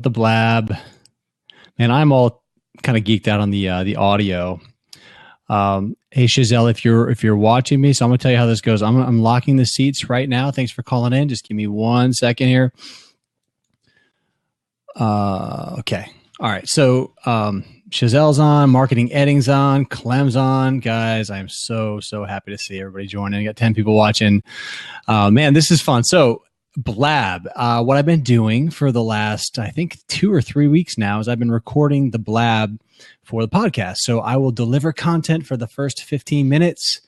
the BLAB. Man, I'm all kind of geeked out on the audio. Hey Chazelle, if you're watching me, so I'm gonna tell you how this goes. I'm locking the seats right now. Thanks for calling in. Just give me 1 second here. Okay. All right. So Chazelle's on, marketing editing's on, Clem's on. Guys, I'm so happy to see everybody joining. I got 10 people watching. Man, this is fun. So BLAB, what I've been doing for the last, I think 2 or 3 weeks now is I've been recording the BLAB for the podcast. So I will deliver content for the first 15 minutes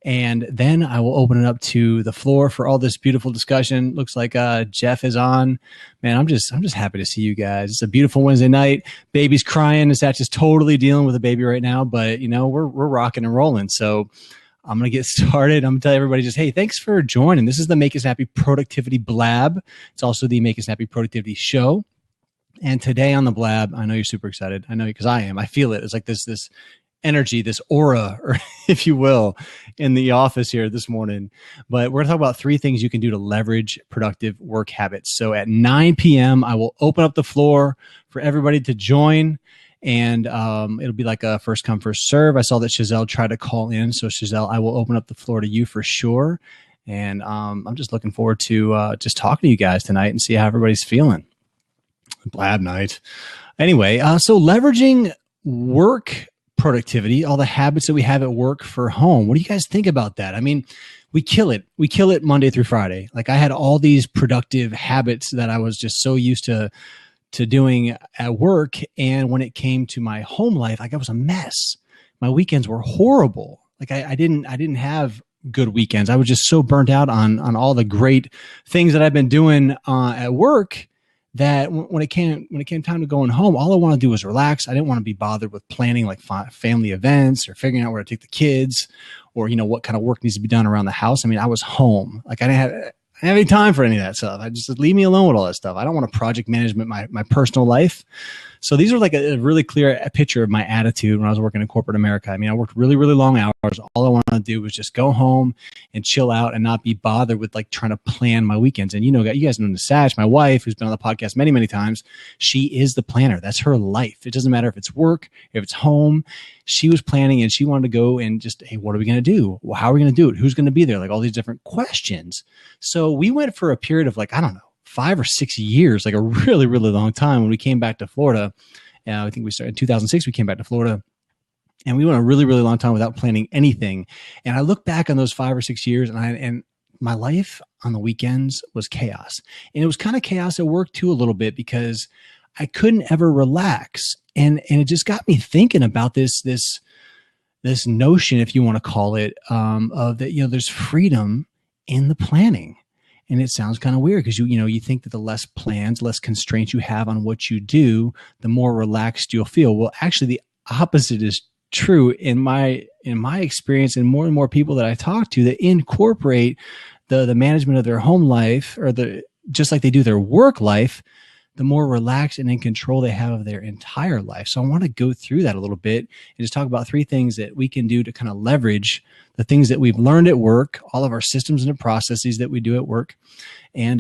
and then I will open it up to the floor for all this beautiful discussion. Looks like Jeff is on. Man, I'm just happy to see you guys. It's a beautiful Wednesday night. Baby's crying. Natch is totally dealing with a baby right now, but you know, we're rocking and rolling. So I'm going to get started. I'm going to tell everybody just, hey, thanks for joining. This is the Make Us Happy Productivity BLAB. It's also the Make Us Happy Productivity Show. And today on the BLAB, I know you're super excited. I know because I am. I feel it. It's like this energy, this aura, or if you will, in the office here this morning. But we're going to talk about 3 things you can do to leverage productive work habits. So at 9 p.m., I will open up the floor for everybody to join. And it'll be like a first come, first serve. I saw that Chazelle tried to call in. So Chazelle, I will open up the floor to you for sure. And I'm just looking forward to just talking to you guys tonight and see how everybody's feeling. BLAB night. Anyway, so leveraging work productivity, all the habits that we have at work for home. What do you guys think about that? I mean, we kill it. We kill it Monday through Friday. Like I had all these productive habits that I was just so used to doing at work. And when it came to my home life, like I was a mess. My weekends were horrible. Like I didn't have good weekends. I was just so burnt out on all the great things that I've been doing at work that when it came time to going home, all I want to do was relax. I didn't want to be bothered with planning like family events or figuring out where to take the kids or, you know, what kind of work needs to be done around the house. I mean, I was home. Like I didn't have any time for any of that stuff. I just leave me alone with all that stuff. I don't want to project management my personal life. So these are like a really clear picture of my attitude when I was working in corporate America. I mean, I worked really, really long hours. All I wanted to do was just go home and chill out and not be bothered with like trying to plan my weekends. And you guys know Natch, my wife, who's been on the podcast many, many times. She is the planner. That's her life. It doesn't matter if it's work, if it's home. She was planning and she wanted to go and just, hey, what are we going to do? Well, how are we going to do it? Who's going to be there? Like all these different questions. So we went for a period of like, I don't know, 5 or 6 years, like a really, really long time when we came back to Florida. I think we started in 2006. We came back to Florida and we went a really, really long time without planning anything. And I look back on those 5 or 6 years and my life on the weekends was chaos. And it was kind of chaos at work too, a little bit, because I couldn't ever relax. And it just got me thinking about this notion, if you want to call it, of that, you know, there's freedom in the planning. And it sounds kind of weird because you think that the less plans, less constraints you have on what you do, the more relaxed you'll feel. Well, actually, the opposite is true in my experience, and more people that I talk to that incorporate the management of their home life or just like they do their work life, the more relaxed and in control they have of their entire life. So I want to go through that a little bit and just talk about 3 things that we can do to kind of leverage the things that we've learned at work, all of our systems and the processes that we do at work, and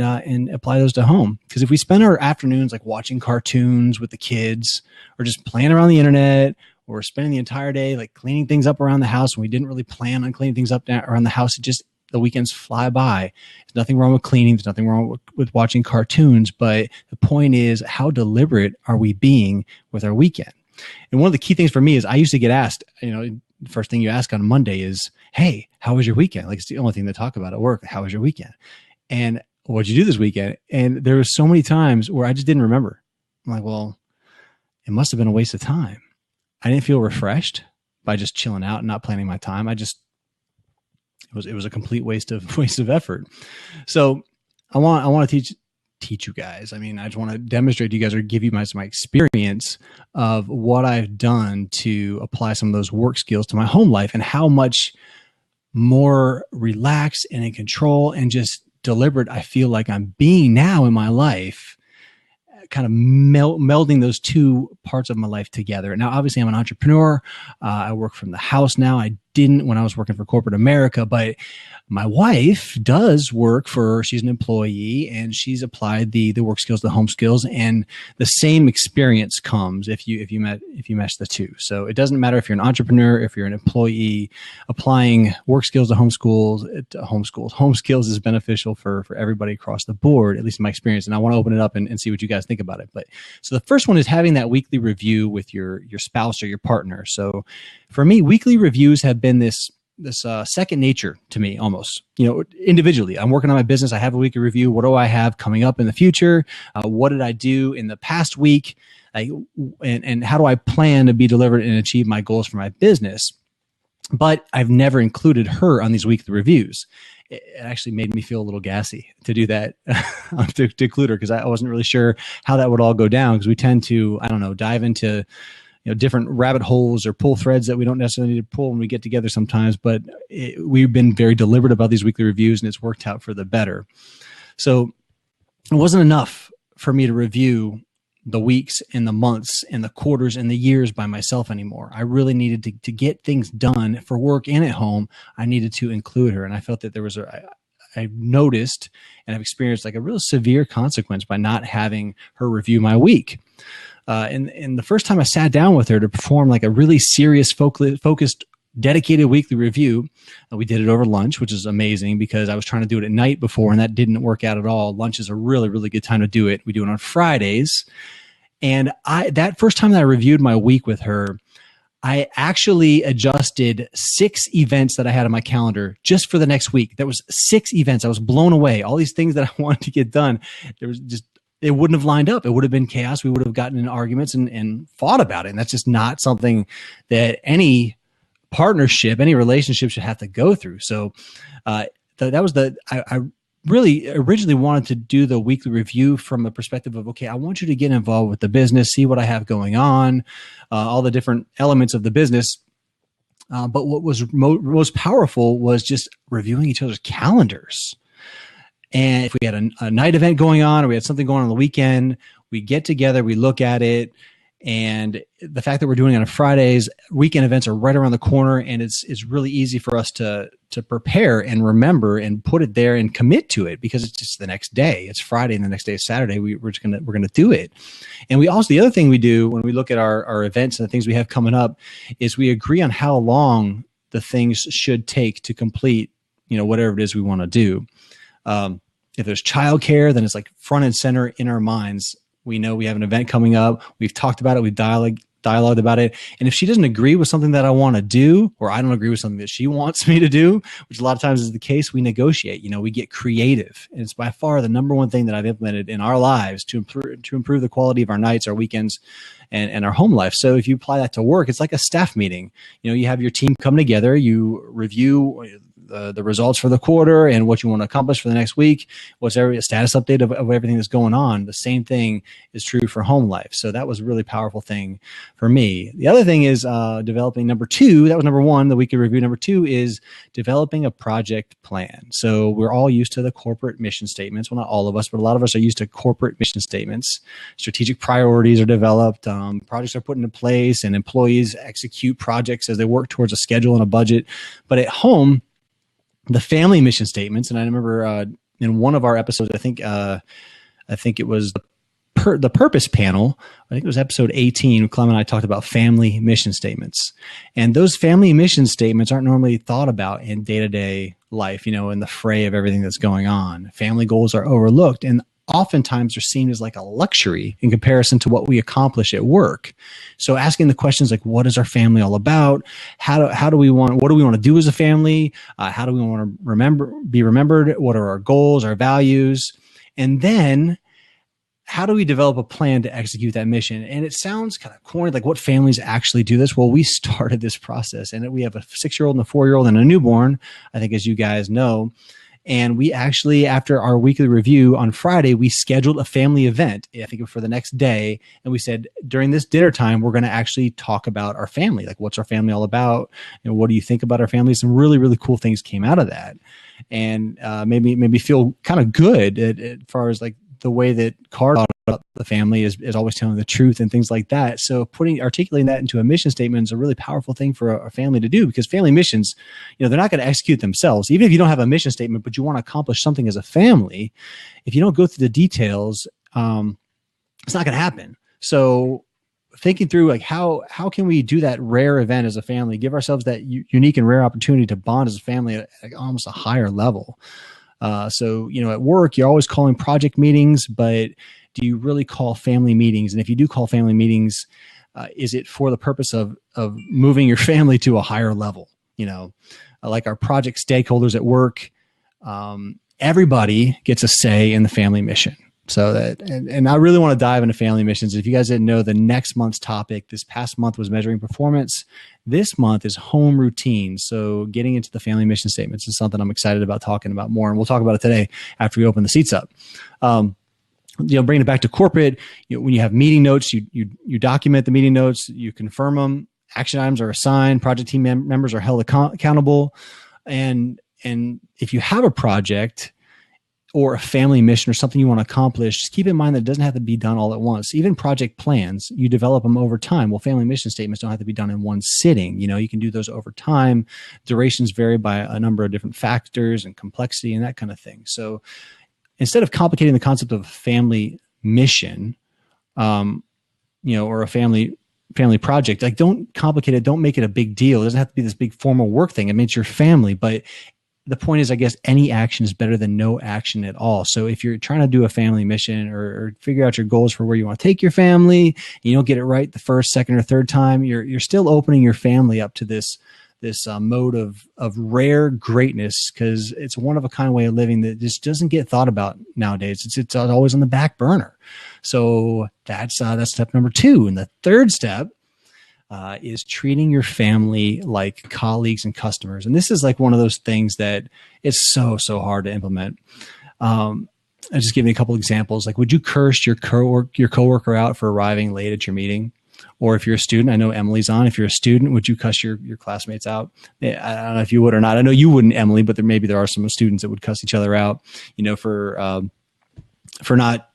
apply those to home. Because if we spend our afternoons like watching cartoons with the kids or just playing around the internet or spending the entire day like cleaning things up around the house when we didn't really plan on cleaning things up around the house, the weekends fly by. There's nothing wrong with cleaning. There's nothing wrong with watching cartoons. But the point is, how deliberate are we being with our weekend? And one of the key things for me is I used to get asked, the first thing you ask on Monday is, hey, how was your weekend? Like it's the only thing to talk about at work. How was your weekend? And what'd you do this weekend? And there were so many times where I just didn't remember. I'm like, well, it must have been a waste of time. I didn't feel refreshed by just chilling out and not planning my time. It was a complete waste of effort. So I want to teach you guys. I mean, I just want to demonstrate to you guys or give you my experience of what I've done to apply some of those work skills to my home life and how much more relaxed and in control and just deliberate I feel like I'm being now in my life, kind of melding those 2 parts of my life together. Now, obviously I'm an entrepreneur. I work from the house now. I didn't when I was working for corporate America, but my wife does work she's an employee, and she's applied the work skills, the home skills, and the same experience comes if you mesh the two. So it doesn't matter if you're an entrepreneur, if you're an employee, applying work skills to home skills. Home skills is beneficial for everybody across the board, at least in my experience. And I want to open it up and see what you guys think about it. But so the first one is having that weekly review with your spouse or your partner. So for me, weekly reviews have been this second nature to me, almost. Individually, I'm working on my business. I have a weekly review. What do I have coming up in the future? What did I do in the past week? And how do I plan to be delivered and achieve my goals for my business? But I've never included her on these weekly reviews. It actually made me feel a little gassy to do that, to include her, because I wasn't really sure how that would all go down, because we tend to, dive into different rabbit holes or pull threads that we don't necessarily need to pull when we get together sometimes. But we've been very deliberate about these weekly reviews, and it's worked out for the better. So it wasn't enough for me to review the weeks and the months and the quarters and the years by myself anymore. I really needed to get things done for work and at home. I needed to include her. And I felt that I noticed and I've experienced like a real severe consequence by not having her review my week. And the first time I sat down with her to perform like a really serious, focused, dedicated weekly review, we did it over lunch, which is amazing because I was trying to do it at night before, and that didn't work out at all. Lunch is a really, really good time to do it. We do it on Fridays. And that first time that I reviewed my week with her, I actually adjusted 6 events that I had on my calendar just for the next week. That was 6 events. I was blown away. All these things that I wanted to get done, it wouldn't have lined up. It would have been chaos. We would have gotten in arguments and fought about it. And that's just not something that any partnership, any relationship should have to go through. So that was I really originally wanted to do the weekly review from a perspective of, okay, I want you to get involved with the business, see what I have going on, all the different elements of the business. But what was most powerful was just reviewing each other's calendars. And if we had a night event going on or we had something going on the weekend, we get together, we look at it. And the fact that we're doing it on Fridays, weekend events are right around the corner, and it's really easy for us to prepare and remember and put it there and commit to it because it's just the next day. It's Friday and the next day is Saturday. We're gonna do it. And we also, the other thing we do when we look at our events and the things we have coming up is we agree on how long the things should take to complete, whatever it is we want to do. If there's childcare, then it's like front and center in our minds. We know we have an event coming up. We've talked about it. We've dialogued about it. And if she doesn't agree with something that I want to do, or I don't agree with something that she wants me to do, which a lot of times is the case, we negotiate. We get creative. And it's by far the number one thing that I've implemented in our lives to improve the quality of our nights, our weekends, and our home life. So if you apply that to work, it's like a staff meeting. You have your team come together, you review the results for the quarter and what you want to accomplish for the next week. What's a status update of everything that's going on? The same thing is true for home life. So that was a really powerful thing for me. The other thing is developing number 2. That was number 1, the weekly review. Number 2 is developing a project plan. So we're all used to the corporate mission statements. Well, not all of us, but a lot of us are used to corporate mission statements. Strategic priorities are developed. Projects are put into place, and employees execute projects as they work towards a schedule and a budget. But at home, the family mission statements, and I remember in one of our episodes, I think it was the purpose panel. I think it was episode 18. Clem and I talked about family mission statements, and those family mission statements aren't normally thought about in day-to-day life. In the fray of everything that's going on, family goals are overlooked, and oftentimes are seen as like a luxury in comparison to what we accomplish at work. So asking the questions like, what is our family all about? What do we want to do as a family? How do we want to be remembered? What are our goals, our values? And then how do we develop a plan to execute that mission? And it sounds kind of corny, like what families actually do this? Well, we started this process, and we have a 6-year-old and a 4-year-old and a newborn, I think, as you guys know. And we actually, after our weekly review on Friday, we scheduled a family event, I think for the next day. And we said, during this dinner time, we're going to actually talk about our family. Like, what's our family all about? And what do you think about our family? Some really, really cool things came out of that. And made me feel kind of good as far as like the way that Carr taught about the family is always telling the truth and things like that. So articulating that into a mission statement is a really powerful thing for a family to do, because family missions, they're not going to execute themselves. Even if you don't have a mission statement, but you want to accomplish something as a family, if you don't go through the details, it's not going to happen. So thinking through like how can we do that rare event as a family, give ourselves that unique and rare opportunity to bond as a family at almost a higher level. So, at work, you're always calling project meetings, but do you really call family meetings? And if you do call family meetings, is it for the purpose of moving your family to a higher level? Like our project stakeholders at work, everybody gets a say in the family mission. So and I really want to dive into family missions. If you guys didn't know, the next month's topic this past month was measuring performance. This month is home routine. So getting into the family mission statements is something I'm excited about talking about more. And we'll talk about it today after we open the seats up. Bringing it back to corporate, when you have meeting notes, you document the meeting notes, you confirm them, action items are assigned, project team members are held accountable. And if you have a project or a family mission or something you want to accomplish, just keep in mind that it doesn't have to be done all at once. Even project plans, you develop them over time. Well, family mission statements don't have to be done in one sitting. You can do those over time. Durations vary by a number of different factors and complexity and that kind of thing. So instead of complicating the concept of a family mission, or a family project, like don't complicate it. Don't make it a big deal. It doesn't have to be this big formal work thing. I mean, it's your family, but the point is, I guess, any action is better than no action at all. So if you're trying to do a family mission or figure out your goals for where you want to take your family, you don't get it right the first, second, or third time, you're still opening your family up to this mode of rare greatness, because it's one of a kind way of living that just doesn't get thought about nowadays. It's always on the back burner. So that's step number 2. And the third step is treating your family like colleagues and customers. And this is like one of those things that it's so hard to implement. I'll just give you a couple examples. Like, would you curse your coworker out for arriving late at your meeting? Or if you're a student, I know Emily's on. If you're a student, would you cuss your classmates out? I don't know if you would or not. I know you wouldn't, Emily, but there are some students that would cuss each other out, for not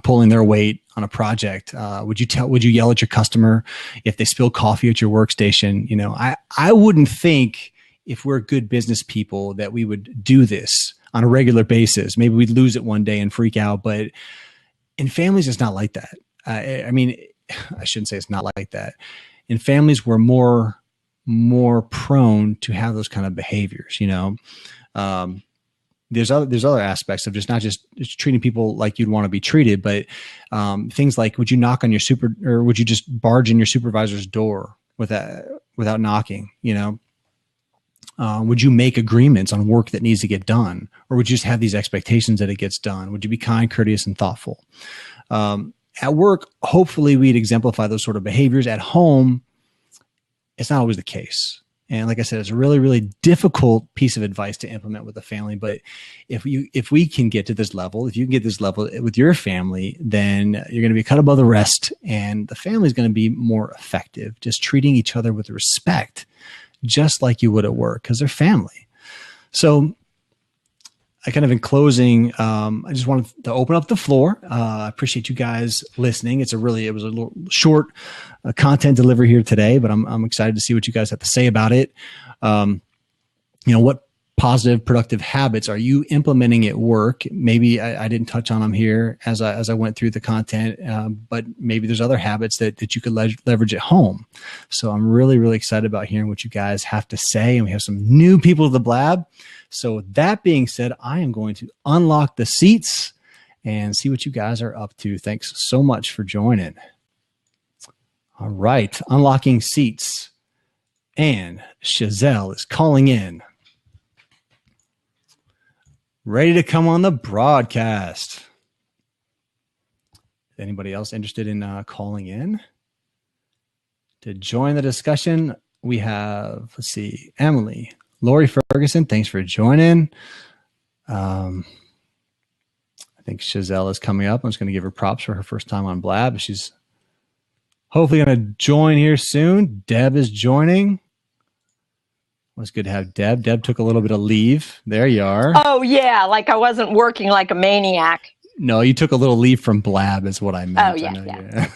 pulling their weight on a project. Would you yell at your customer if they spill coffee at your workstation? I wouldn't think, if we're good business people, that we would do this on a regular basis. Maybe we'd lose it one day and freak out, but in families, it's not like that. I mean, I shouldn't say it's not like that. In families, we're more prone to have those kind of behaviors. There's other aspects of not just treating people like you'd want to be treated, but things like, would you knock on or would you just barge in your supervisor's door without knocking? Would you make agreements on work that needs to get done, or would you just have these expectations that it gets done? Would you be kind, courteous, and thoughtful? At work, hopefully we'd exemplify those sort of behaviors. At home, it's not always the case. And like I said, it's a really, really difficult piece of advice to implement with a family. But if we can get to this level, if you can get this level with your family, then you're going to be cut above the rest, and the family is going to be more effective, just treating each other with respect, just like you would at work, because they're family. So I kind of, in closing, I just wanted to open up the floor. I appreciate you guys listening. It was a little short content delivery here today, but I'm excited to see what you guys have to say about it. What positive, productive habits are you implementing at work? Maybe I didn't touch on them here as I went through the content, but maybe there's other habits that you could leverage at home. So I'm really, really excited about hearing what you guys have to say. And we have some new people to the BLAB. So with that being said, I am going to unlock the seats and see what you guys are up to. Thanks so much for joining. All right, unlocking seats. And Chazelle is calling in. Ready to come on the broadcast. Anybody else interested in calling in to join the discussion? We have, Emily, Lori Ferguson, thanks for joining. I think Chazelle is coming up. I'm just going to give her props for her first time on BLAB. She's hopefully going to join here soon. Deb is joining. Well, it's good to have Deb. Deb took a little bit of leave. There you are. Oh, yeah, like I wasn't working like a maniac. No, you took a little leave from BLAB is what I meant. Oh, yeah, I know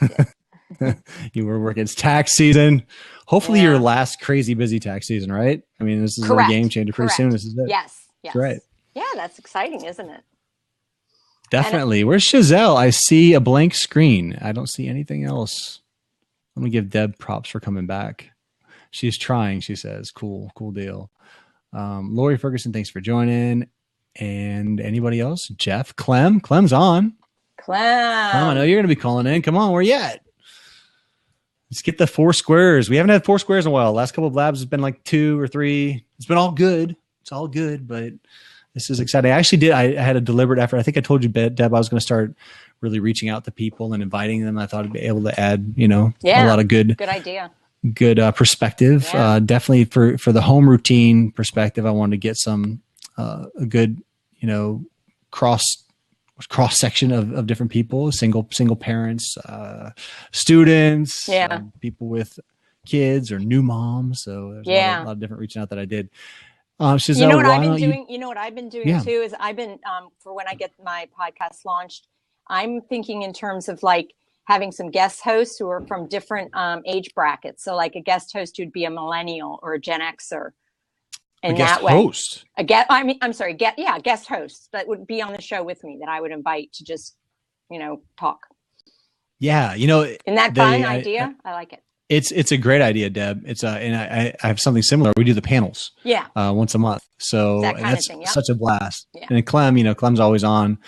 yeah. you were working. It's tax season. Hopefully your last crazy busy tax season, right? I mean, this is a game changer pretty soon. This is it. Yes. That's right. Yeah, that's exciting, isn't it? Definitely. Where's Chazelle? I see a blank screen. I don't see anything else. Let me give Deb props for coming back. She's trying, she says. Cool deal. Lori Ferguson, thanks for joining. And anybody else? Jeff, Clem's on. Clem, I know you're going to be calling in. Come on, where you at? Let's get the 4 squares. We haven't had 4 squares in a while. Last couple of labs has been like 2 or 3. It's been all good. It's all good, but this is exciting. I actually I had a deliberate effort. I think I told you, Deb, I was going to start really reaching out to people and inviting them. I thought I'd be able to add, a lot of good idea. Good perspective. Yeah. Definitely for the home routine perspective, I wanted to get some a good, cross section of different people, single parents, students, people with kids or new moms. So there's a lot of different reaching out that I did. Chazelle, you know what I've been doing? You know what I've been doing too is I've been for when I get my podcast launched, I'm thinking in terms of like having some guest hosts who are from different age brackets. So like a guest host who'd be a millennial or a Gen Xer. And guest host. Guest host that would be on the show with me that I would invite to just, talk. Yeah, Isn't that fun idea? I like it. It's a great idea, Deb. And I have something similar. We do the panels. Yeah. Once a month. So that's such a blast. Yeah. And Clem's always on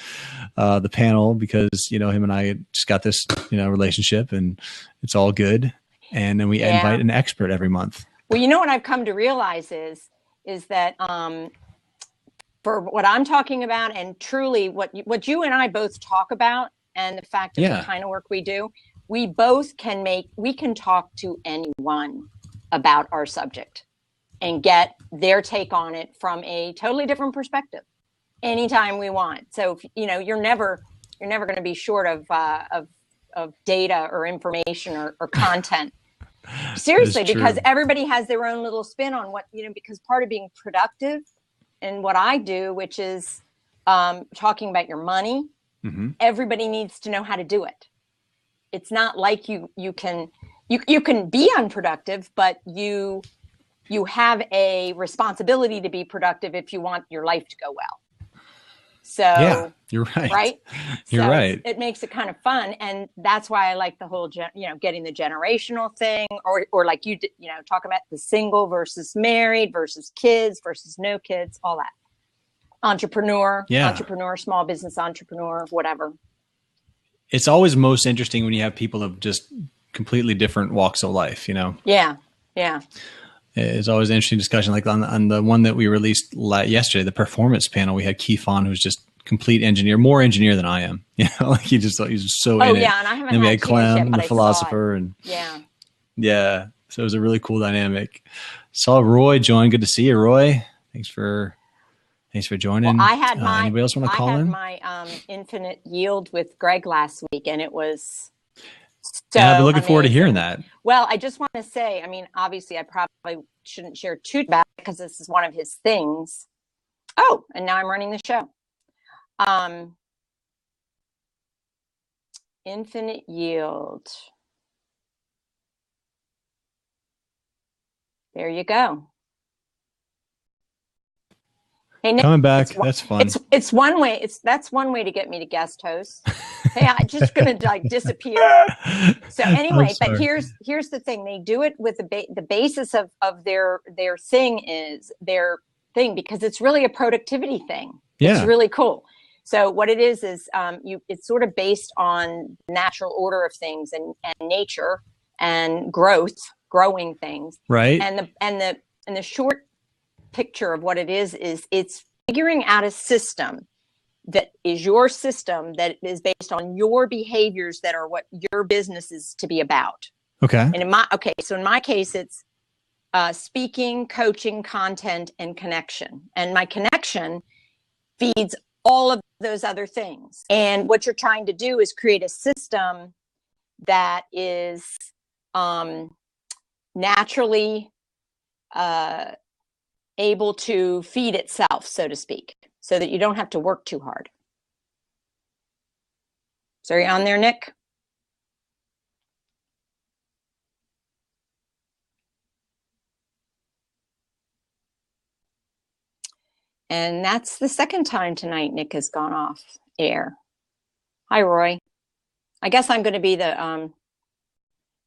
the panel because, him and I just got this, relationship and it's all good. And then we invite an expert every month. Well, what I've come to realize is that for what I'm talking about and truly what you and I both talk about and the fact of the kind of work we do, we both we can talk to anyone about our subject and get their take on it from a totally different perspective anytime we want. So, you're never going to be short of data or information or content. Seriously, because everybody has their own little spin on what, because part of being productive and what I do, which is talking about your money, everybody needs to know how to do it. It's not like you can be unproductive, but you have a responsibility to be productive if you want your life to go well. So yeah, you're right. Right? You're so right. It makes it kind of fun. And that's why I like the whole, getting the generational thing or like you did, talk about the single versus married versus kids versus no kids, all that. Entrepreneur, small business entrepreneur, whatever. It's always most interesting when you have people of just completely different walks of life, Yeah. Yeah. It's always an interesting discussion. Like on the one that we released yesterday, the performance panel, we had Keith on, who's just complete engineer, more engineer than I am. Like he's just so in it. And I haven't. And we had Clem, the philosopher, and yeah. So it was a really cool dynamic. Saw Roy join. Good to see you, Roy. Thanks for joining. Well, I had anybody else want to call in? I had my infinite yield with Greg last week, and it was. So I've been looking forward to hearing that. Well, I just want to say, obviously I probably shouldn't share too bad because this is one of his things. Oh, and now I'm running the show. Infinite yield. There you go. Hey, Nick, coming back. That's fun. It's one way. That's one way to get me to guest host. Hey, I'm just gonna disappear. So anyway, but here's the thing. They do it with the basis of their thing is their thing because it's really a productivity thing. Yeah. It's really cool. So what it is it's sort of based on natural order of things and nature and growing things. Right. And the short picture of what it is it's figuring out a system that is your system that is based on your behaviors that are what your business is to be about. Okay. And in my case, it's speaking, coaching, content, and connection. And my connection feeds all of those other things. And what you're trying to do is create a system that is naturally able to feed itself, so to speak, so that you don't have to work too hard. So are you on there, Nick? And that's the second time tonight Nick has gone off air. Hi, Roy. I guess I'm going to be the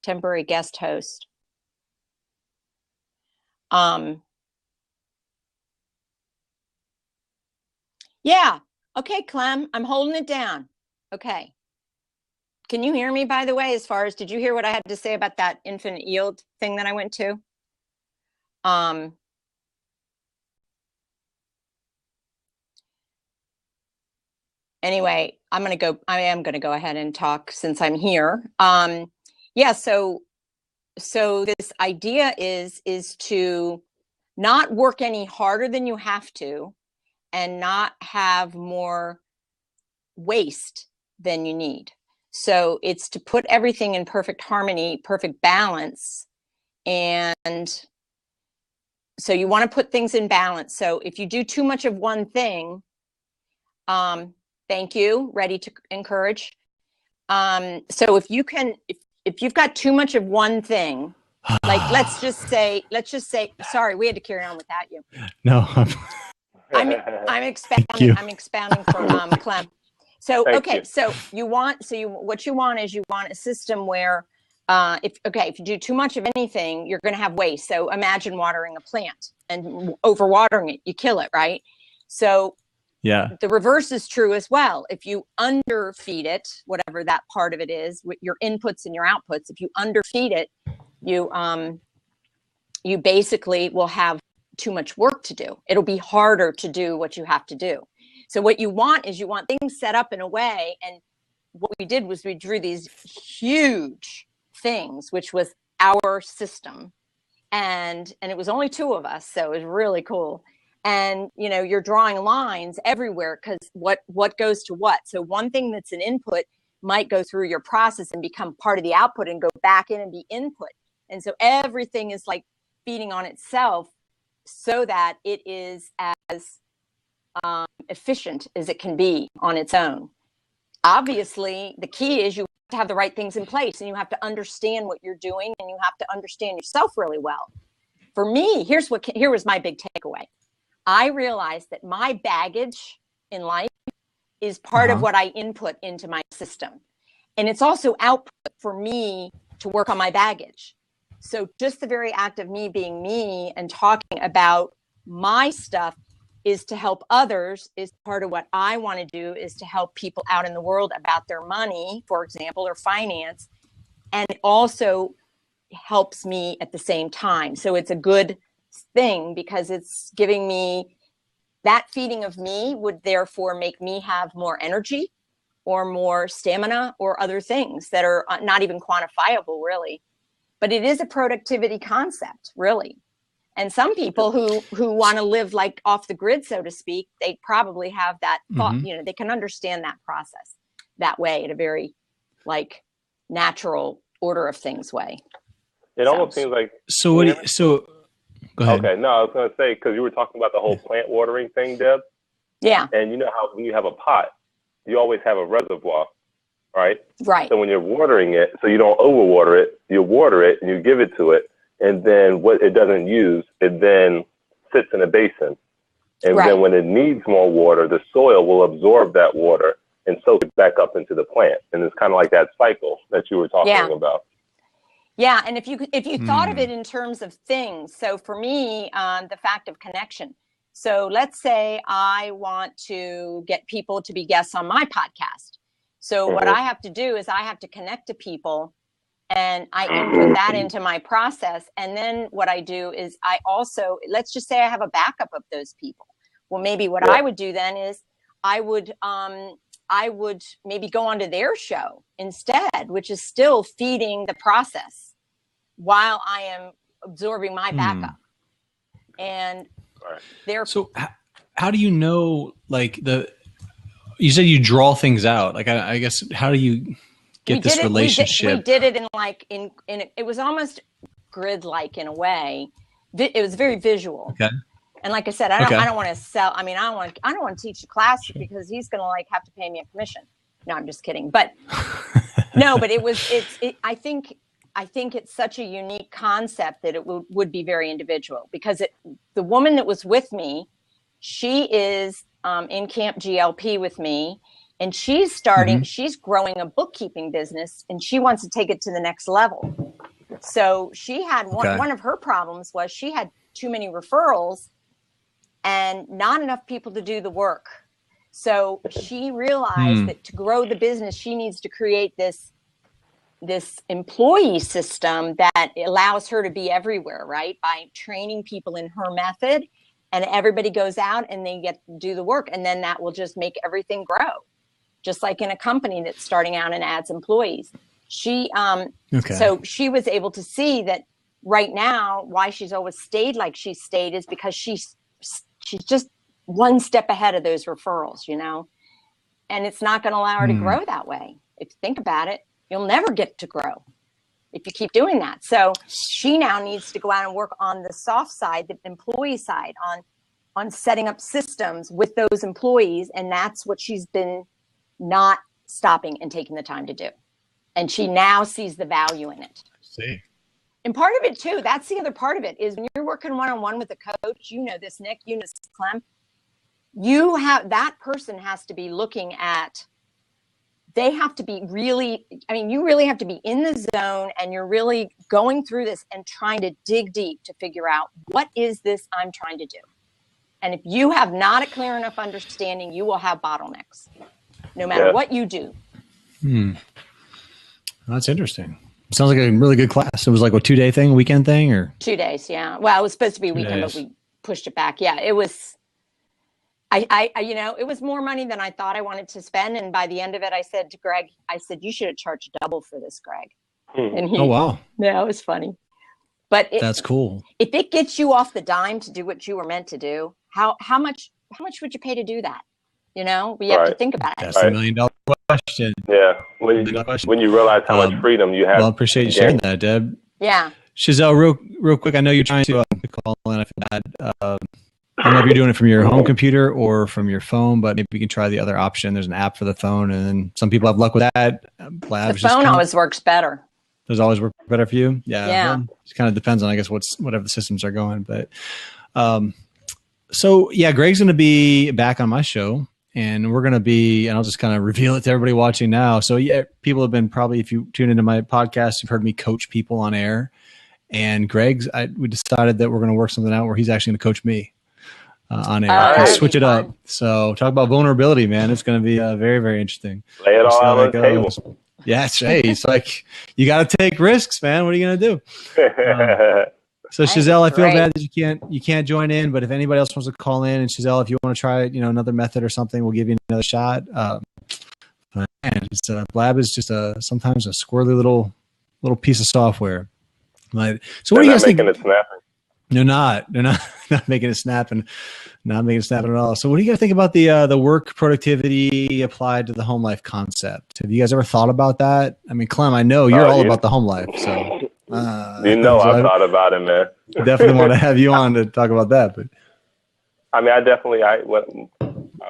temporary guest host. Yeah. Okay, Clem, I'm holding it down. Okay. Can you hear me, by the way, as far as, did you hear what I had to say about that infinite yield thing that I went to? Anyway, I am going to go ahead and talk since I'm here. Yeah, so this idea is to not work any harder than you have to and not have more waste than you need. So it's to put everything in perfect harmony, perfect balance. And so you want to put things in balance. So if you do too much of one thing, thank you, ready to encourage. So if you've got too much of one thing, like let's just say, sorry, we had to carry on without you. No, I'm expounding for Clem. So okay, so what you want is a system where if you do too much of anything, you're going to have waste. So imagine watering a plant and overwatering it, you kill it, right? So yeah, the reverse is true as well. If you underfeed it, whatever that part of it is, with your inputs and your outputs, if you underfeed it, you basically will have too much work to do. It'll be harder to do what you have to do. So what you want is things set up in a way, and what we did was we drew these huge things, which was our system, and it was only two of us, so it was really cool. And you're drawing lines everywhere because what goes to what. So one thing that's an input might go through your process and become part of the output and go back in and be input. And so everything is like feeding on itself so that it is as efficient as it can be on its own. Obviously, the key is you have to have the right things in place, and you have to understand what you're doing, and you have to understand yourself really well. For me, here was my big takeaway. I realized that my baggage in life is part of what I input into my system. And it's also output for me to work on my baggage. So just the very act of me being me and talking about my stuff is to help others, is part of what I want to do, is to help people out in the world about their money, for example, or finance. And it also helps me at the same time. So it's a good thing because it's giving me that feeding of me would therefore make me have more energy or more stamina or other things that are not even quantifiable really. But it is a productivity concept, really. And some people who want to live like off the grid, so to speak, they probably have that thought, they can understand that process that way in a very like natural order of things way. It almost seems like. So go ahead. Okay, no, I was going to say, because you were talking about the whole plant watering thing, Deb. Yeah. And you know how when you have a pot, you always have a reservoir, right? Right. So when you're watering it, so you don't overwater it, you water it and you give it to it. And then what it doesn't use, it then sits in a basin. And then when it needs more water, the soil will absorb that water and soak it back up into the plant. And it's kind of like that cycle that you were talking about. Yeah, and if you thought of it in terms of things, so for me, the fact of connection. So let's say I want to get people to be guests on my podcast. So what I have to do is I have to connect to people, and I input that into my process. And then what I do is I also, let's just say I have a backup of those people. Well, maybe what I would do then is I would maybe go onto their show instead, which is still feeding the process while I am absorbing my backup. And so how do you know, like you said you draw things out. Like, I guess, how do you get this relationship? We did it in it was almost grid-like in a way. It was very visual. Okay. And like I said, I don't want to sell. I mean, I don't want to teach a class because he's going to have to pay me a commission. No, I'm just kidding. But no, but I think it's such a unique concept that it would be very individual, because the woman that was with me, she is in Camp GLP with me, and she's she's growing a bookkeeping business, and she wants to take it to the next level. So she had one of her problems was she had too many referrals and not enough people to do the work. So she realized that to grow the business, she needs to create this employee system that allows her to be everywhere, right? By training people in her method, and everybody goes out and they get to do the work. And then that will just make everything grow. Just like in a company that's starting out and adds employees. So she was able to see that right now, why she's always stayed like she stayed is because she's just one step ahead of those referrals, and it's not going to allow her to grow that way. If you think about it, you'll never get to grow if you keep doing that. So she now needs to go out and work on the soft side, the employee side, on setting up systems with those employees. And that's what she's been not stopping and taking the time to do. And she now sees the value in it. See. And part of it too, that's the other part of it, is when you're working one-on-one with a coach, this, Nick, this, Clem, that person has to be looking at, they have to be really, you really have to be in the zone, and you're really going through this and trying to dig deep to figure out, what is this I'm trying to do? And if you have not a clear enough understanding, you will have bottlenecks, no matter what you do. That's interesting. Sounds like a really good class. It was like a 2-day thing, weekend thing, or 2 days. Yeah. Well, it was supposed to be a weekend, but we pushed it back. Yeah. It was, it was more money than I thought I wanted to spend. And by the end of it, I said to Greg, you should have charged double for this, Greg. And oh, wow. Yeah, it was funny. But that's cool. If it gets you off the dime to do what you were meant to do, how much would you pay to do that? We have to think about it. That's $1 million question. Yeah. When you realize how much freedom you have. Well, I appreciate you sharing that, Deb. Yeah. Chazelle, real quick, I know you're trying to call in. I feel bad. I don't know if you're doing it from your home computer or from your phone, but maybe you can try the other option. There's an app for the phone, and then some people have luck with that. The phone always works better. Does always work better for you? Yeah. Yeah. It kind of depends on, I guess, whatever the systems are going. But so, yeah, Greg's going to be back on my show. And we're going to be, and I'll just kind of reveal it to everybody watching now. So yeah, people have been probably, if you tune into my podcast, you've heard me coach people on air. And we decided that we're going to work something out where he's actually going to coach me on air. Switch it up. So talk about vulnerability, man. It's going to be very, very interesting. Lay it all on the table. Yeah, it's like, you got to take risks, man. What are you going to do? So Chazelle, I feel bad that you can't join in, but if anybody else wants to call in, and Chazelle, if you want to try, another method or something, we'll give you another shot. But man, BLAB is just sometimes a squirrely little piece of software. So what do you guys think? They're not making it snapping. They're not making it snap, and not making it snap at all. So what do you guys think about the work productivity applied to the home life concept? Have you guys ever thought about that? Clem, I know you're all about the home life, so. I've thought about it, man. Definitely want to have you on to talk about that. But I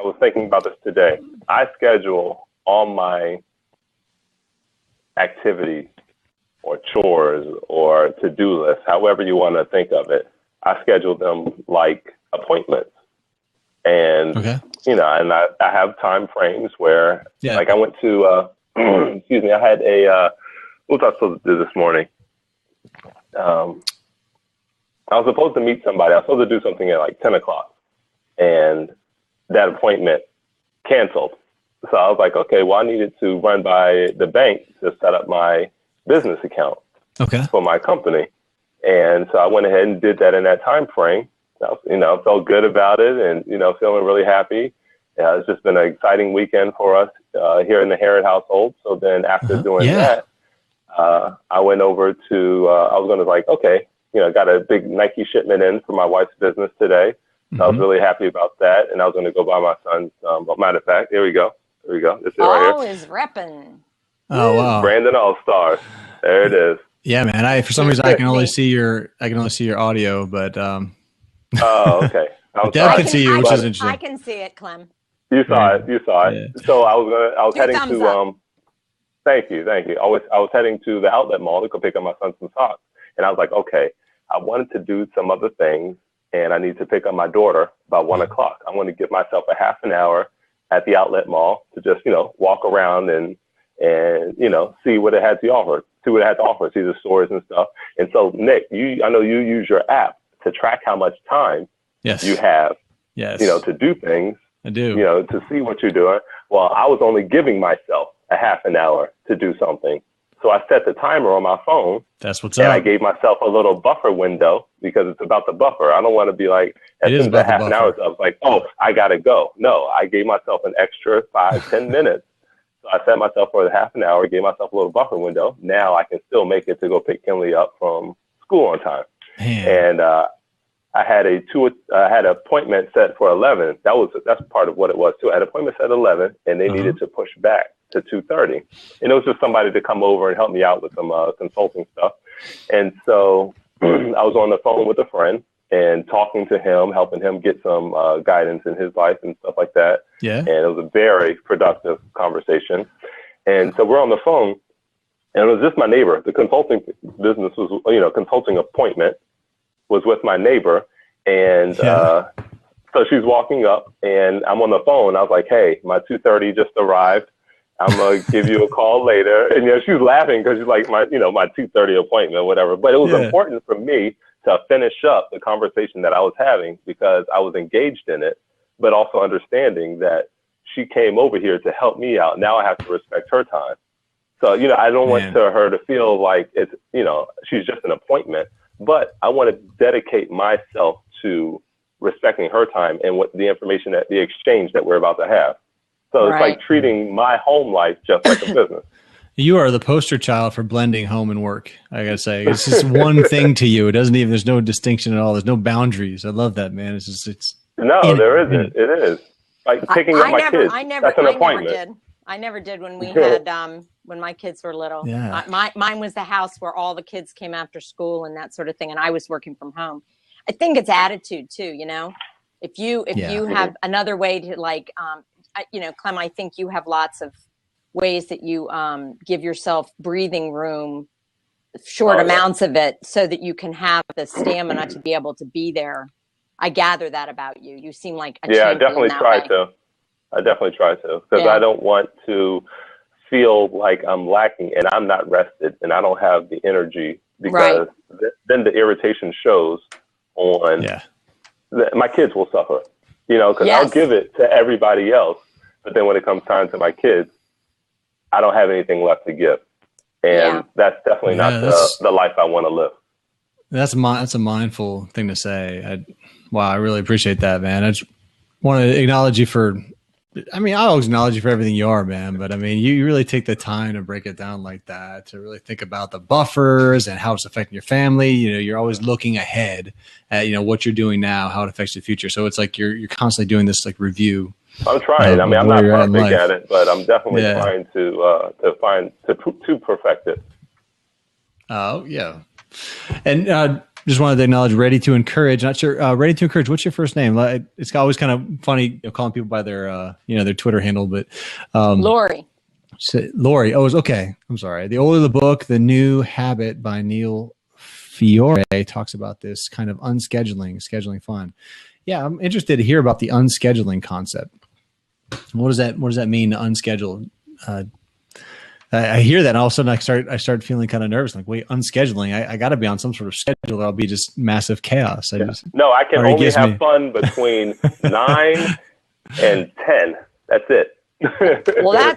was thinking about this today. I schedule all my activities or chores or to-do lists, however you want to think of it. I schedule them like appointments. And, and I have time frames where, like I went to, excuse me, I had what was I supposed to do this morning? I was supposed to meet somebody. I was supposed to do something at like 10 o'clock, and that appointment canceled. So I was like, okay, well, I needed to run by the bank to set up my business account for my company. And so I went ahead and did that in that time frame. Felt good about it, and, feeling really happy. It's just been an exciting weekend for us here in the Herod household. So then after doing that, I went over to, I was going to got a big Nike shipment in for my wife's business today. So I was really happy about that. And I was going to go buy my son's, matter of fact, here we go. This is right here. Always repping. Oh, wow. Brandon All-Star. There it is. Yeah, man. For some reason, I can only see your audio, but, oh, okay. Deb can see you, which is interesting. I can see it, Clem. You saw it. You saw it. Yeah. So I was heading to, thank you. I was heading to the outlet mall to go pick up my son some socks. And I was like, okay, I wanted to do some other things and I need to pick up my daughter about 1 o'clock. I want to give myself a half an hour at the outlet mall to just, walk around and, see what it had to offer, see the stores and stuff. And so Nick, I know you use your app to track how much time you have, to do things. I do. To see what you're doing. Well, I was only giving myself a half an hour to do something. So I set the timer on my phone. That's what's up. And I gave myself a little buffer window because it's about the buffer. I don't want to be like, as soon as the half an hour is up, like, oh, I got to go. No, I gave myself an extra 5-10 minutes. So I set myself for the half an hour, gave myself a little buffer window. Now I can still make it to go pick Kinley up from school on time. Man. And I had an appointment set for 11. That's part of what it was too. I had an appointment set at 11, and they needed to push back to 2:30. And it was just somebody to come over and help me out with some consulting stuff. And so I was on the phone with a friend and talking to him, helping him get some guidance in his life and stuff like that. Yeah. And it was a very productive conversation. And so we're on the phone, and it was just my neighbor. The consulting business was, consulting appointment was with my neighbor. And so she's walking up, and I'm on the phone. I was like, hey, my 2:30 just arrived. I'm going to give you a call later. And, she was laughing because she's like, my 2:30 appointment, whatever. But it was important for me to finish up the conversation that I was having because I was engaged in it, but also understanding that she came over here to help me out. Now I have to respect her time. So, I don't want her to feel like it's, she's just an appointment, but I want to dedicate myself to respecting her time and what the information the exchange that we're about to have. So it's like treating my home life just like a business. You are the poster child for blending home and work. I gotta say, it's just one thing to you. There's no distinction at all. There's no boundaries. I love that, man. There isn't. It is like picking up my kids. That's an appointment. I never did when we had, when my kids were little. Yeah. Mine was the house where all the kids came after school and that sort of thing. And I was working from home. I think it's attitude too, if you have another way to Clem, I think you have lots of ways that you give yourself breathing room, short amounts of it, so that you can have the stamina to be able to be there. I gather that about you. You seem like a champion. I definitely try to because I don't want to feel like I'm lacking and I'm not rested and I don't have the energy because then the irritation shows on my kids will suffer, because I'll give it to everybody else. But then when it comes time to my kids, I don't have anything left to give. And that's definitely not the life I want to live. That's a mindful thing to say. I really appreciate that, man. I just want to acknowledge you I always acknowledge you for everything you are, man. But you really take the time to break it down like that, to really think about the buffers and how it's affecting your family. You're always looking ahead at, what you're doing now, how it affects the future. So it's like you're constantly doing this like review. I'm trying. I'm not perfect at it, but I'm definitely trying to perfect it. Oh yeah. And just wanted to acknowledge Ready to Encourage. Not sure. Ready to Encourage. What's your first name? It's always kind of funny calling people by their their Twitter handle, but Lori. Lori. Oh, okay. I'm sorry. The Older the Book, The New Habit by Neil Fiore talks about this kind of scheduling fun. Yeah, I'm interested to hear about the unscheduling concept. What does that mean to unschedule? I hear that, and all of a sudden I start feeling kind of nervous. Like, wait, unscheduling? I got to be on some sort of schedule, or I'll be just massive chaos. I can only have fun between 9 and 10. That's it. Well,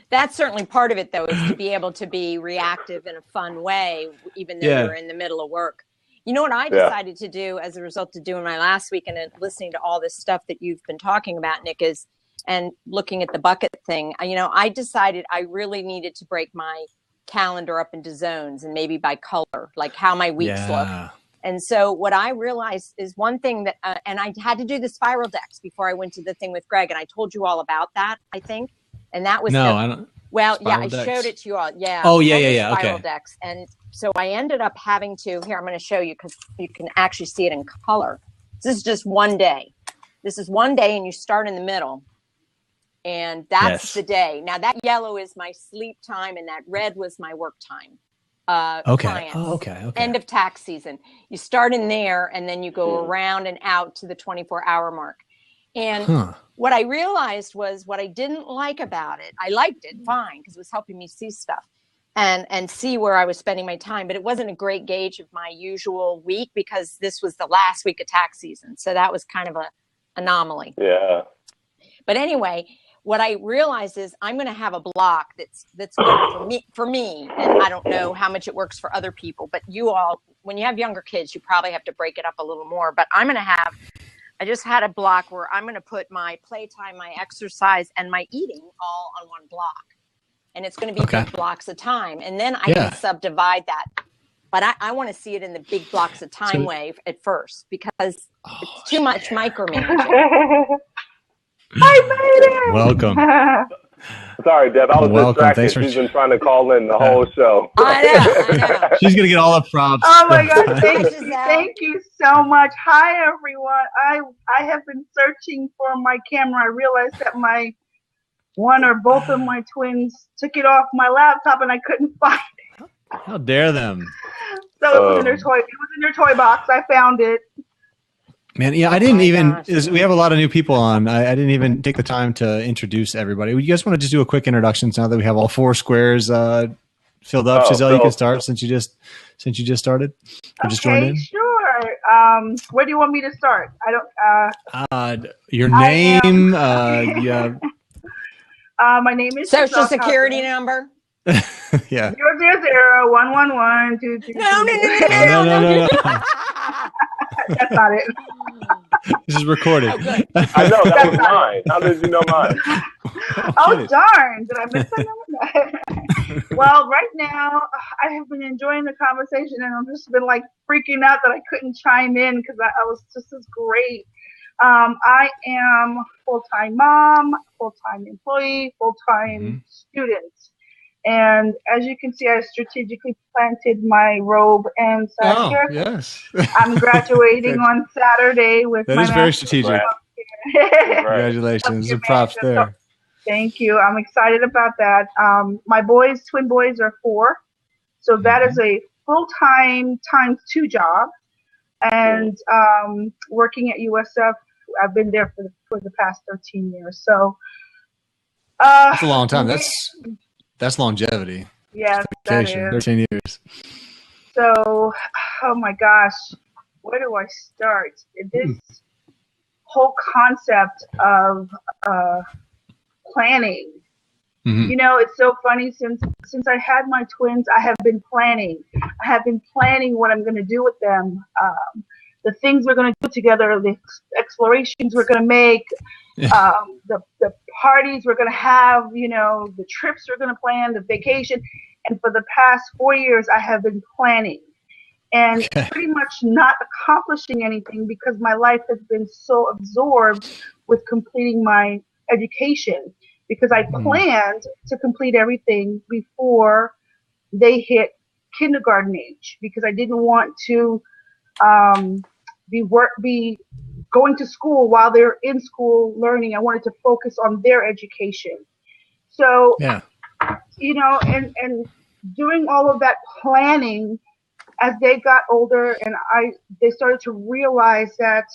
that's certainly part of it, though, is to be able to be reactive in a fun way, even though you're in the middle of work. You know what I decided to do as a result of doing my last week and listening to all this stuff that you've been talking about, Nick, and looking at the bucket thing, I decided I really needed to break my calendar up into zones and maybe by color, like how my weeks look. And so what I realized is one thing that, and I had to do the spiral decks before I went to the thing with Greg. And I told you all about that, I think. And that was, I don't. Well, spiral I decks. Showed it to you all. Yeah. Oh, yeah. Spiral Okay. decks. And so I ended up having to, here, I'm going to show you because you can actually see it in color. This is just one day. This is one day and you start in the middle. And that's the day. Now that yellow is my sleep time, and that red was my work time. Clients. Okay. End of tax season. You start in there, and then you go around and out to the 24-hour mark. And what I realized was what I didn't like about it. I liked it fine because it was helping me see stuff and see where I was spending my time. But it wasn't a great gauge of my usual week because this was the last week of tax season. So that was kind of an anomaly. Yeah. But anyway, what I realized is I'm going to have a block that's good for me. And I don't know how much it works for other people, but you all, when you have younger kids, you probably have to break it up a little more. But I just had a block where I'm going to put my playtime, my exercise, and my eating all on one block. And it's going to be big blocks of time. And then I can subdivide that. But I want to see it in the big blocks of time way at first because it's too much micromanaging. I made it. Welcome. Sorry, Deb. I was distracted. She's been trying to call in the whole show. I know. She's going to get all the props. Oh, my God. Thank you so much. Hi, everyone. I have been searching for my camera. I realized that my one or both of my twins took it off my laptop, and I couldn't find it. How dare them? So it was in their toy. It was in their toy box. I found it. Man, yeah, I didn't we have a lot of new people on. I didn't even take the time to introduce everybody. You guys want to just do a quick introduction now that we have all four squares filled up? Giselle, you can start since you just started. Or just joined in. Sure. Where do you want me to start? I don't. Your name. Yeah. My name is Social Security number. Yeah. 000-111-22. No. That's not it. This is recorded. I know, that was mine. How did you know mine? Oh, darn. Did I miss that? Well, right now, I have been enjoying the conversation, and I've just been like freaking out that I couldn't chime in because I was just as great. I am full-time mom, full-time employee, full-time student. And as you can see, I strategically planted my robe and sasha. Oh, yes. I'm graduating on Saturday with my That is very strategic. Congratulations. There's props there. So, thank you. I'm excited about that. My twin boys are 4. So that is a full-time ×2 job. And working at USF, I've been there for the past 13 years. So that's a long time. That's longevity. Yeah, that is. 13 years. So, oh my gosh, where do I start? This whole concept of planning. You know, it's so funny. Since I had my twins, I have been planning. I have been planning what I'm going to do with them. The things we're going to do together, the explorations we're going to make, the parties we're going to have, you know, the trips we're going to plan, the vacation. And for the past 4 years, I have been planning and pretty much not accomplishing anything because my life has been so absorbed with completing my education because I planned to complete everything before they hit kindergarten age because I didn't want to be going to school while they're in school learning. I wanted to focus on their education. So, you know, and doing all of that planning as they got older and they started to realize that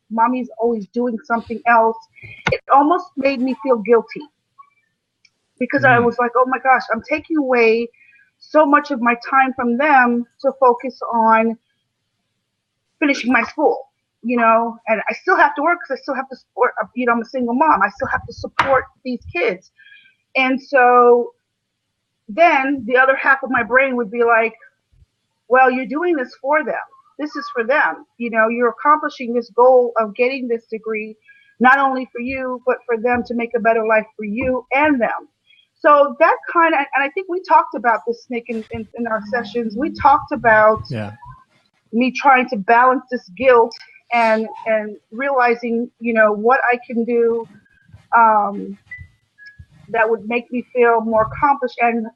mommy's always doing something else, it almost made me feel guilty because I was like, oh my gosh, I'm taking away so much of my time from them to focus on finishing my school. You know, and I still have to work because I still have to support, you know, I'm a single mom. I still have to support these kids. And so then the other half of my brain would be like, well, you're doing this for them. This is for them. You know, you're accomplishing this goal of getting this degree, not only for you, but for them to make a better life for you and them. So that kind of, and I think we talked about this, Nick, in our sessions. We talked about me trying to balance this guilt and realizing, you know, what I can do that would make me feel more accomplished and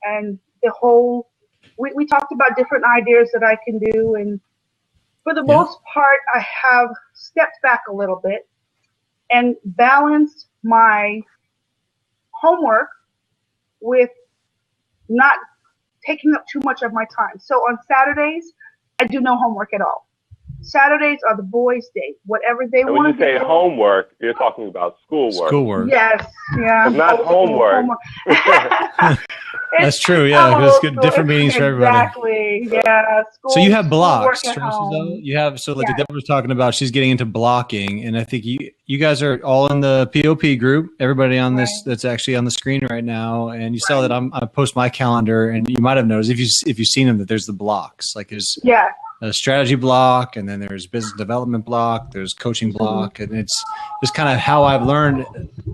the whole, we talked about different ideas that I can do, and for the most part, I have stepped back a little bit and balanced my homework with not taking up too much of my time. So on Saturdays, I do no homework at all. Saturdays are the boys' day. Whatever they want to do. When you say homework, you're talking about schoolwork. Schoolwork. Yes. Yeah. It's not homework. That's true. Yeah, there's good different meanings for everybody. Exactly. Yeah. So you have blocks. You have like Deborah was talking about. She's getting into blocking, and I think you guys are all in the POP group. Everybody on this that's actually on the screen right now, and you saw that I post my calendar, and you might have noticed if you've seen them that there's the blocks. Like there's a strategy block, and then there's business development block, there's coaching block, and it's just kind of how I've learned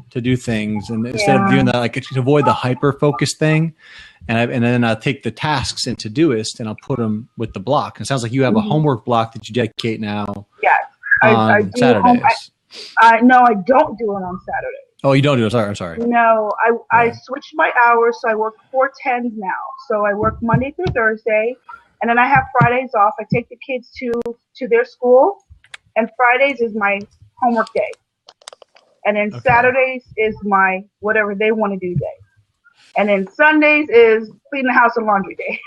to do things. And instead of doing that, like to avoid the hyper focus thing, and then I'll take the tasks into Todoist and I'll put them with the block. And it sounds like you have a homework block that you dedicate now. Yes, I do Saturdays. No, I don't do it on Saturdays. Oh, you don't do it. I'm sorry. No, I switched my hours, so I work 4/10s now. So I work Monday through Thursday. And then I have Fridays off. I take the kids to their school, and Fridays is my homework day. And then Saturdays is my whatever they want to do day. And then Sundays is clean the house and laundry day.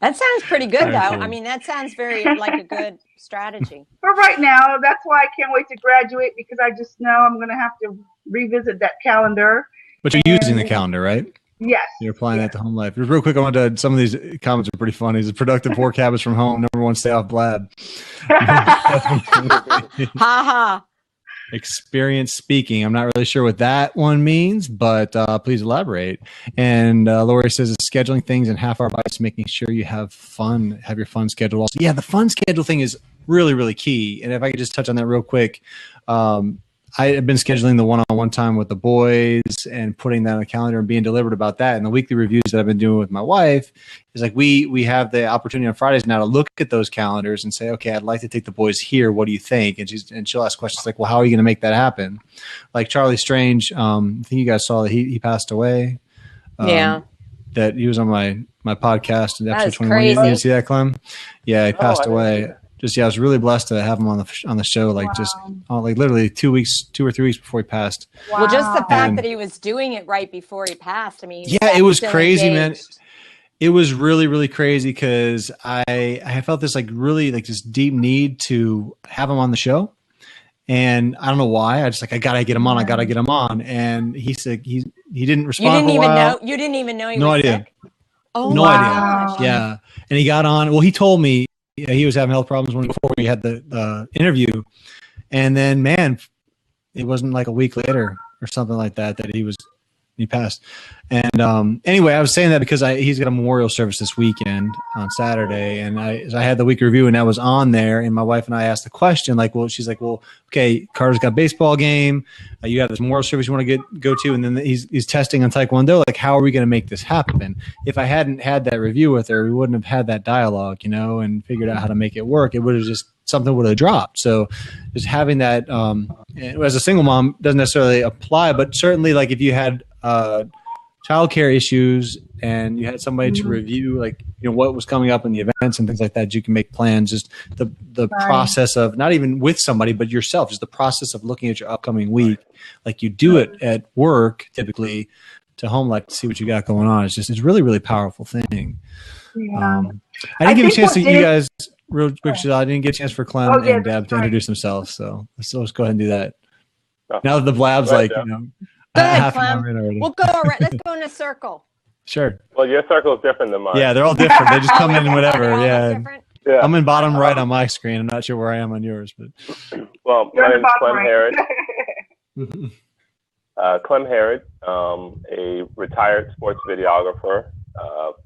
That sounds pretty good, though. I mean, that sounds very like a good strategy. For right now, that's why I can't wait to graduate, because I just know I'm going to have to revisit that calendar. But you're using the calendar, right? Yes. You're applying that to home life. Real quick, I want to, some of these comments are pretty funny. The productive work habits from home. Number one, stay off BLAB. Ha ha. Experience speaking. I'm not really sure what that one means, but please elaborate. And Lori says it's scheduling things in half hour bites, making sure you have fun, have your fun schedule also. Yeah, the fun schedule thing is really, really key. And if I could just touch on that real quick, I have been scheduling the one-on-one time with the boys and putting that on the calendar and being deliberate about that. And the weekly reviews that I've been doing with my wife is like we have the opportunity on Fridays now to look at those calendars and say, okay, I'd like to take the boys here. What do you think? And she'll ask questions like, well, how are you going to make that happen? Like Charlie Strange, I think you guys saw that he passed away. That he was on my podcast in episode 21. You didn't see that, Clem? Yeah, he passed away. I was really blessed to have him on the show, like literally 2 or 3 weeks before he passed. Wow. Well, just the fact that he was doing it right before he passed. I mean, it was crazy, man. It was really, really crazy because I felt this this deep need to have him on the show, and I don't know why. I gotta get him on. I gotta get him on, and he said he didn't respond. You didn't even know he was sick? Idea. Oh, no idea. Yeah, and he got on. Well, he told me. Yeah, he was having health problems before we had the interview, and then it wasn't like a week later or something like that he passed. And anyway, I was saying that because he's got a memorial service this weekend on Saturday, and I had the week review, and that was on there. And my wife and I asked the question, she's like, well, okay, Carter's got a baseball game. You have this memorial service you want to go to, and then he's testing on Taekwondo. Like, how are we going to make this happen? If I hadn't had that review with her, we wouldn't have had that dialogue, and figured out how to make it work. It would have just something would have dropped. So just having that as a single mom doesn't necessarily apply, but certainly like if you had childcare issues and you had somebody to review what was coming up in the events and things like that, you can make plans. Just the process of not even with somebody but yourself, just the process of looking at your upcoming week like you do it at work typically to home life to see what you got going on. It's really, really powerful thing. I didn't give a chance to you guys real quick. I didn't get a chance for Clem and Deb to introduce themselves, so let's go ahead and do that. Now that the BLAB's half an hour in already. We'll go around. Let's go in a circle. Sure. Well, your circle is different than mine. Yeah, they're all different. They just come in whatever. Yeah. I'm in bottom right on my screen. I'm not sure where I am on yours, but. Well, my name is Clem Herod. Clem Herod, a retired sports videographer,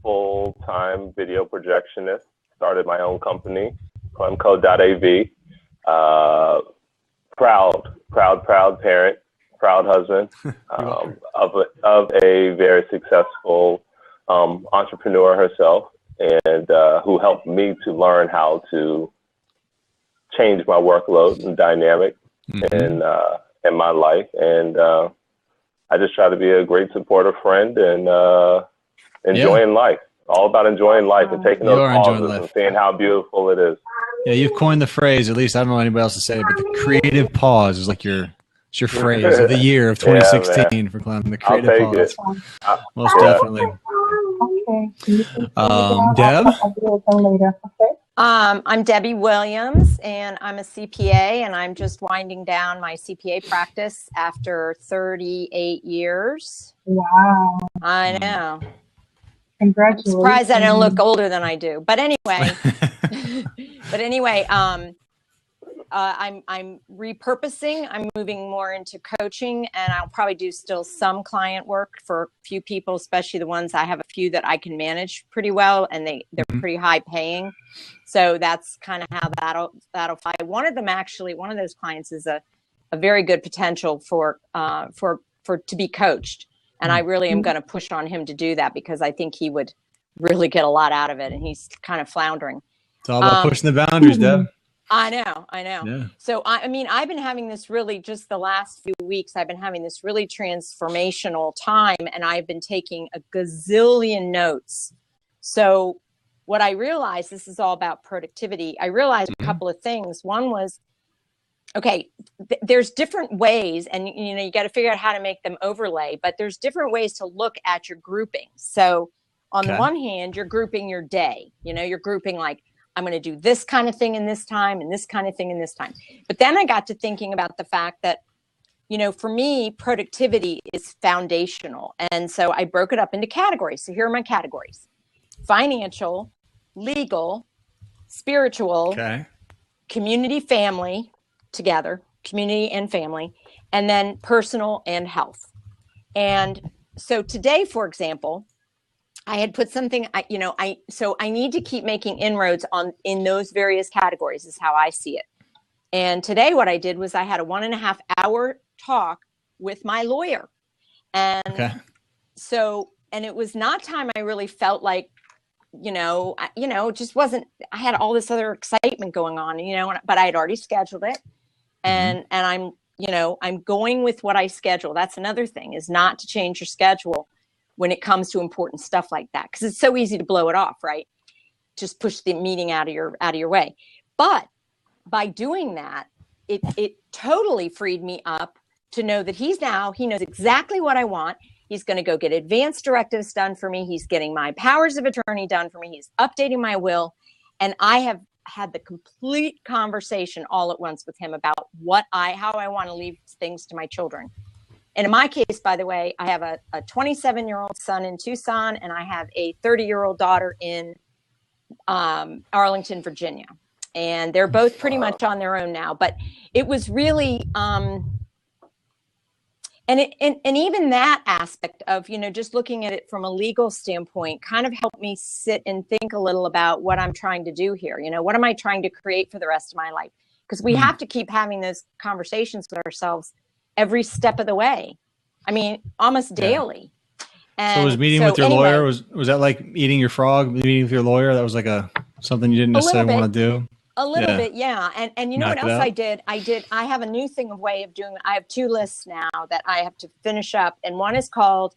full-time video projectionist. Started my own company, clemco.av. Proud parent. Proud husband of a very successful entrepreneur herself, and who helped me to learn how to change my workload and dynamic in my life. And I just try to be a great supportive friend and enjoying life. All about enjoying life and taking those pauses and seeing how beautiful it is. Yeah, you've coined the phrase, at least I don't know anybody else to say it, but the creative pause is like your It's your phrase of the year of 2016 for Clem, the creative pause. Most definitely. Okay. Deb? I'm Debbie Williams, and I'm a CPA, and I'm just winding down my CPA practice after 38 years. Wow. I know. Congratulations. I'm surprised I don't look older than I do. But anyway, I'm repurposing. I'm moving more into coaching, and I'll probably do still some client work for a few people, especially the ones I have a few that I can manage pretty well, and they're pretty high paying. So that's kind of how that'll fly. One of those clients is a very good potential for to be coached. And I really am going to push on him to do that because I think he would really get a lot out of it. And he's kind of floundering. It's all about pushing the boundaries, Deb. I know. Yeah. So, I mean, I've been having this really, just the last few weeks, I've been having this really transformational time, and I've been taking a gazillion notes. So what I realized, this is all about productivity. I realized a couple of things. One was, okay, there's different ways, and you got to figure out how to make them overlay, but there's different ways to look at your grouping. So on the one hand, you're grouping your day, you're grouping like, I'm going to do this kind of thing in this time and this kind of thing in this time. But then I got to thinking about the fact that, for me, productivity is foundational. And so I broke it up into categories. So here are my categories: financial, legal, spiritual, community, family, together, community and family, and then personal and health. And so today, for example, I had put something, so I need to keep making inroads in those various categories is how I see it. And today what I did was I had a 1.5 hour talk with my lawyer. And so, and it was not time I really felt like, it just wasn't, I had all this other excitement going on, but I had already scheduled it. And I'm going with what I schedule. That's another thing, is not to change your schedule when it comes to important stuff like that, because it's so easy to blow it off, right? Just push the meeting out of your way. But by doing that, it totally freed me up to know that he knows exactly what I want. He's going to go get advanced directives done for me. He's getting my powers of attorney done for me. He's updating my will. And I have had the complete conversation all at once with him about how I want to leave things to my children. And in my case, by the way, I have a 27-year-old son in Tucson, and I have a 30-year-old daughter in Arlington, Virginia. And they're both pretty much on their own now. But it was really, and even that aspect of, just looking at it from a legal standpoint kind of helped me sit and think a little about what I'm trying to do here. What am I trying to create for the rest of my life? Because we have to keep having those conversations with ourselves every step of the way. I mean, almost daily. And so was meeting with your lawyer, was that like eating your frog, meeting with your lawyer? That was like something you didn't necessarily want to do? A little bit, yeah. And you know what else I did? I have a new way of doing, I have 2 lists now that I have to finish up. And one is called,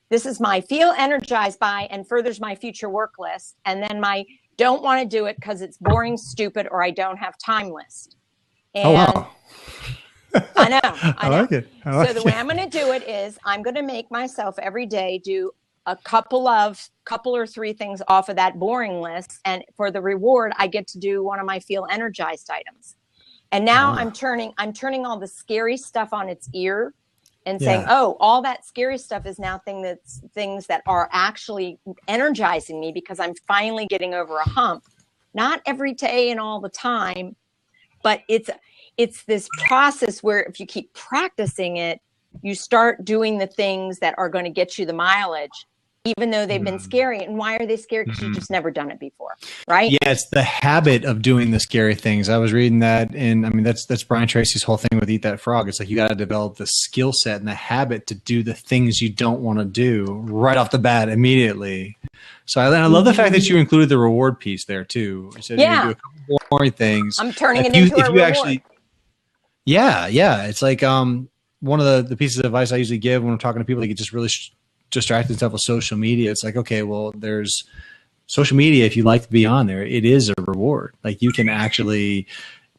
this is my feel energized by and furthers my future work list. And then my don't want to do it because it's boring, stupid, or I don't have time list. And I know. I like it. So the way I'm going to do it is I'm going to make myself every day do a couple or 3 things off of that boring list. And for the reward, I get to do one of my feel energized items. And now I'm turning all the scary stuff on its ear and saying, all that scary stuff is now things that are actually energizing me because I'm finally getting over a hump. Not every day and all the time, but it's this process where if you keep practicing it, you start doing the things that are going to get you the mileage, even though they've been scary. And why are they scary? Because you've just never done it before, right? Yeah, it's the habit of doing the scary things. I was reading that that's Brian Tracy's whole thing with Eat That Frog. It's like you got to develop the skill set and the habit to do the things you don't want to do right off the bat immediately. So I love the fact that you included the reward piece there too. So you do a couple more things. I'm turning it into a reward. Yeah. It's like one of the pieces of advice I usually give when I'm talking to people that get just really distracted stuff with social media. It's like, okay, well, there's social media. If you like to be on there, it is a reward. Like you can actually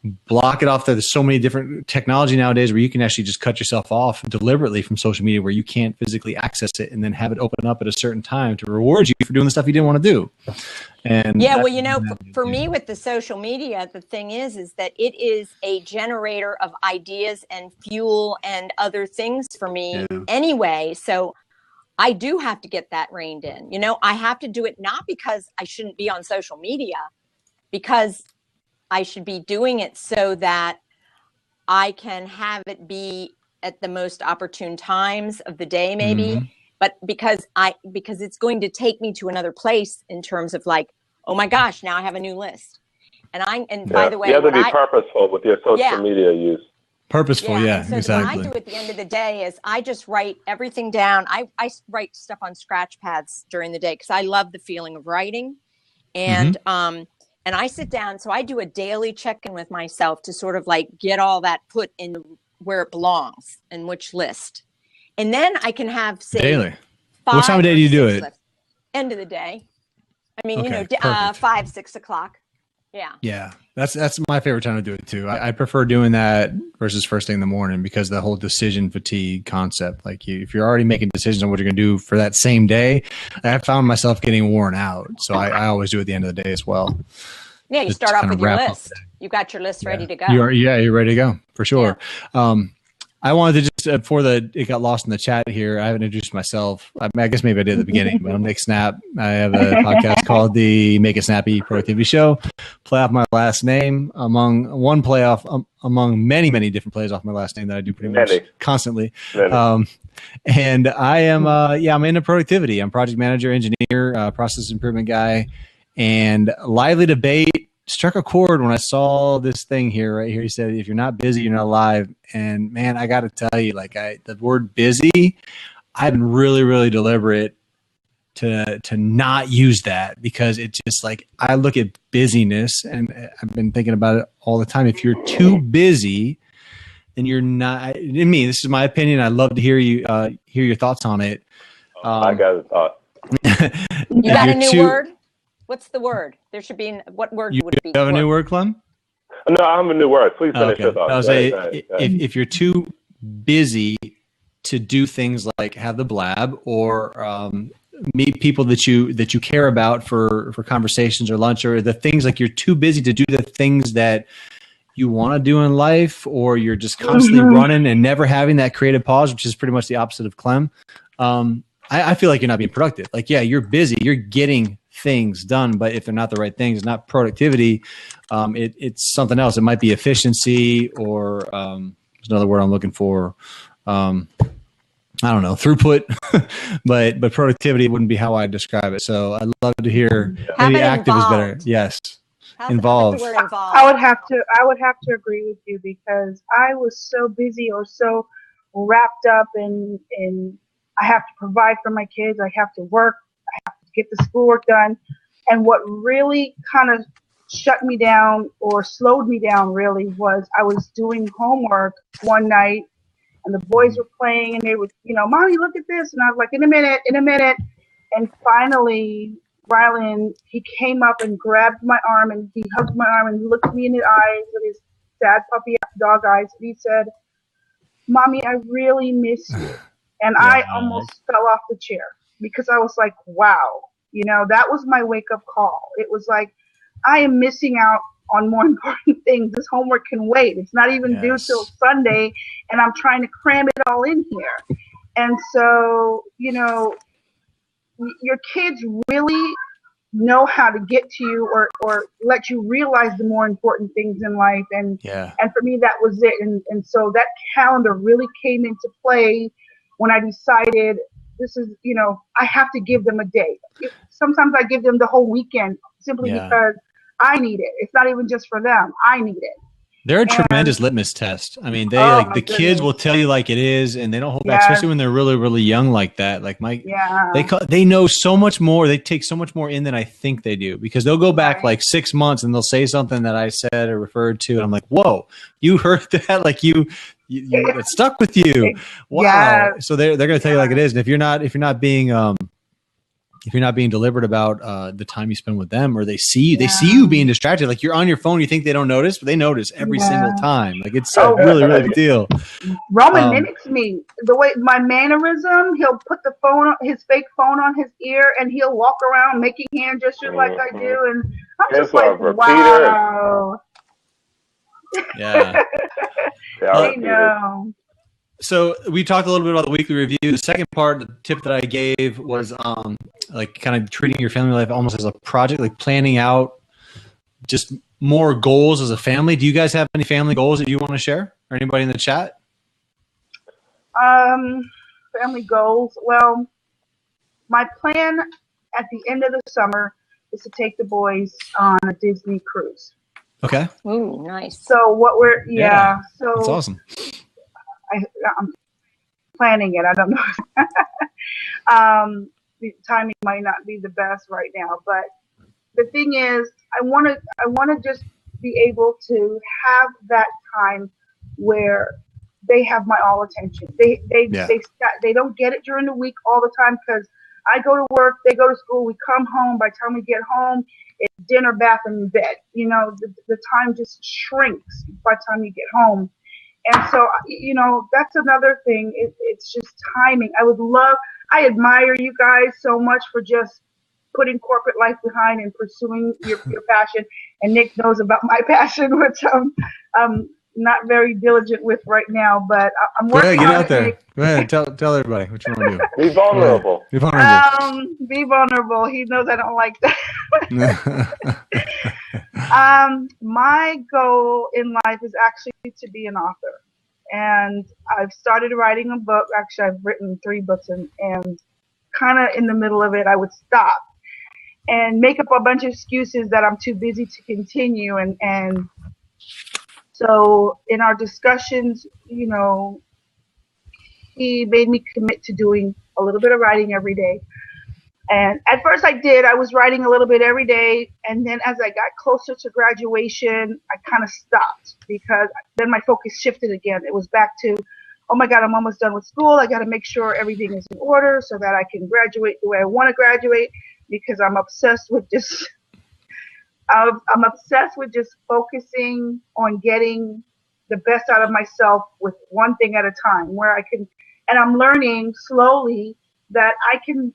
block it off. There's so many different technology nowadays where you can actually just cut yourself off deliberately from social media where you can't physically access it, and then have it open up at a certain time to reward you for doing the stuff you didn't want to do. And yeah, well, you know, for me with the social media, the thing is that it is a generator of ideas and fuel and other things for me anyway. So I do have to get that reined in. You know, I have to do it not because I shouldn't be on social media, because I should be doing it so that I can have it be at the most opportune times of the day, maybe. But because it's going to take me to another place in terms of like, oh my gosh, now I have a new list. By the way, you have to be purposeful with your social media use. Purposeful, so exactly. What I do at the end of the day is I just write everything down. I write stuff on scratch pads during the day because I love the feeling of writing. And I sit down, so I do a daily check-in with myself to sort of like get all that put in where it belongs and which list. And then I can have, say, daily. What time of day do you do it? Lists. End of the day. I mean, you know, 5, 6 o'clock. Yeah. Yeah. That's my favorite time to do it too. I prefer doing that versus first thing in the morning because the whole decision fatigue concept, like if you're already making decisions on what you're going to do for that same day, I found myself getting worn out. So I always do it at the end of the day as well. Yeah. You start off with your list. You've got your list ready to go. You're ready to go for sure. Yeah. I wanted to just, before it got lost in the chat here, I haven't introduced myself. I guess maybe I did at the beginning, but I'm Nick Snap. I have a podcast called the Make It Snappy Productivity Show. Play off my last name among many, many different plays off my last name that I do pretty much constantly. And I am, I'm into productivity. I'm project manager, engineer, process improvement guy, and lively debate. Struck a chord when I saw this thing here, right here. He said, if you're not busy, you're not alive. And man, I got to tell you, like the word busy, I've been really, really deliberate to not use that because it's just like, I look at busyness and I've been thinking about it all the time. If you're too busy, then you're not, this is my opinion. I'd love to hear your thoughts on it. I got a thought. You got a new word? What's the word? There should be what word would it be? You have a new word, Clem? No, I have a new word. Please finish your thought. I was saying, if you're too busy to do things like have the BLAB or meet people that you care about for conversations or lunch, or the things like you're too busy to do the things that you want to do in life, or you're just constantly running and never having that creative pause, which is pretty much the opposite of Clem. I feel like you're not being productive. Like, yeah, you're busy, you're getting things done, but if they're not the right things, it's not productivity. It's something else. It might be efficiency, or there's another word I'm looking for. I don't know, throughput, but productivity wouldn't be how I describe it. So I'd love to hear. Maybe active is better. Yes, involved. I would have to agree with you because I was so busy or so wrapped up in I have to provide for my kids. I have to work. I have to get the schoolwork done. And what really kind of shut me down or slowed me down really was I was doing homework one night and the boys were playing and they would, Mommy, look at this. And I was like, in a minute. And finally, Rylan, he came up and grabbed my arm and he hugged my arm and looked me in the eyes with his sad puppy dog eyes. And he said, Mommy, I really miss you. And I almost fell off the chair because I was like, wow, that was my wake up call. It was like, I am missing out on more important things. This homework can wait. It's not even due till Sunday, and I'm trying to cram it all in here. And so, your kids really know how to get to you or let you realize the more important things in life. And for me, that was it. And so that calendar really came into play when I decided this is, I have to give them a day. Sometimes I give them the whole weekend simply because I need it. It's not even just for them. I need it. They're a tremendous litmus test. I mean, the kids will tell you like it is, and they don't hold back, especially when they're really, really young like that. Like they know so much more. They take so much more in than I think they do, because they'll go back like 6 months and they'll say something that I said or referred to, and I'm like, whoa, you heard that? Like you it stuck with you. Wow. So they're going to tell you like it is. And if you're not being if you're not being deliberate about the time you spend with them, or they see you being distracted, like you're on your phone, you think they don't notice, but they notice every single time. Like it's a really, really big deal. Roman mimics me. The way my mannerism, he'll put his fake phone on his ear, and he'll walk around making hand gestures like I do, and I'm just like, wow. Yeah. I know. So we talked a little bit about the weekly review. The second part, the tip that I gave was like kind of treating your family life almost as a project, like planning out just more goals as a family. Do you guys have any family goals that you want to share, or anybody in the chat? Family goals. Well, my plan at the end of the summer is to take the boys on a Disney cruise. Okay. Ooh, nice. So what we're so that's awesome. I'm planning it. I don't know. The timing might not be the best right now, but the thing is, I want to just be able to have that time where they have my all attention. They don't get it during the week all the time because I go to work, they go to school, we come home. By the time we get home, it's dinner, bath, and bed. You know, the time just shrinks by the time you get home. And so, you know, that's another thing. It's just timing. I admire you guys so much for just putting corporate life behind and pursuing your passion. And Nick knows about my passion, which I'm not very diligent with right now, but I'm working on it. Get out there. Nick. Go ahead, tell everybody what you want to do. Be vulnerable. Be vulnerable. Be vulnerable. He knows I don't like that. My goal in life is actually to be an author. And I've started writing a book. Actually, I've written 3 books, and kind of in the middle of it, I would stop and make up a bunch of excuses that I'm too busy to continue. And so in our discussions, you know, he made me commit to doing a little bit of writing every day. And at first I did. I was writing a little bit every day. And then as I got closer to graduation, I kind of stopped because then my focus shifted again. It was back to, oh my God, I'm almost done with school. I got to make sure everything is in order so that I can graduate the way I want to graduate, because I'm obsessed with just focusing on getting the best out of myself with one thing at a time, where I can, and I'm learning slowly that I can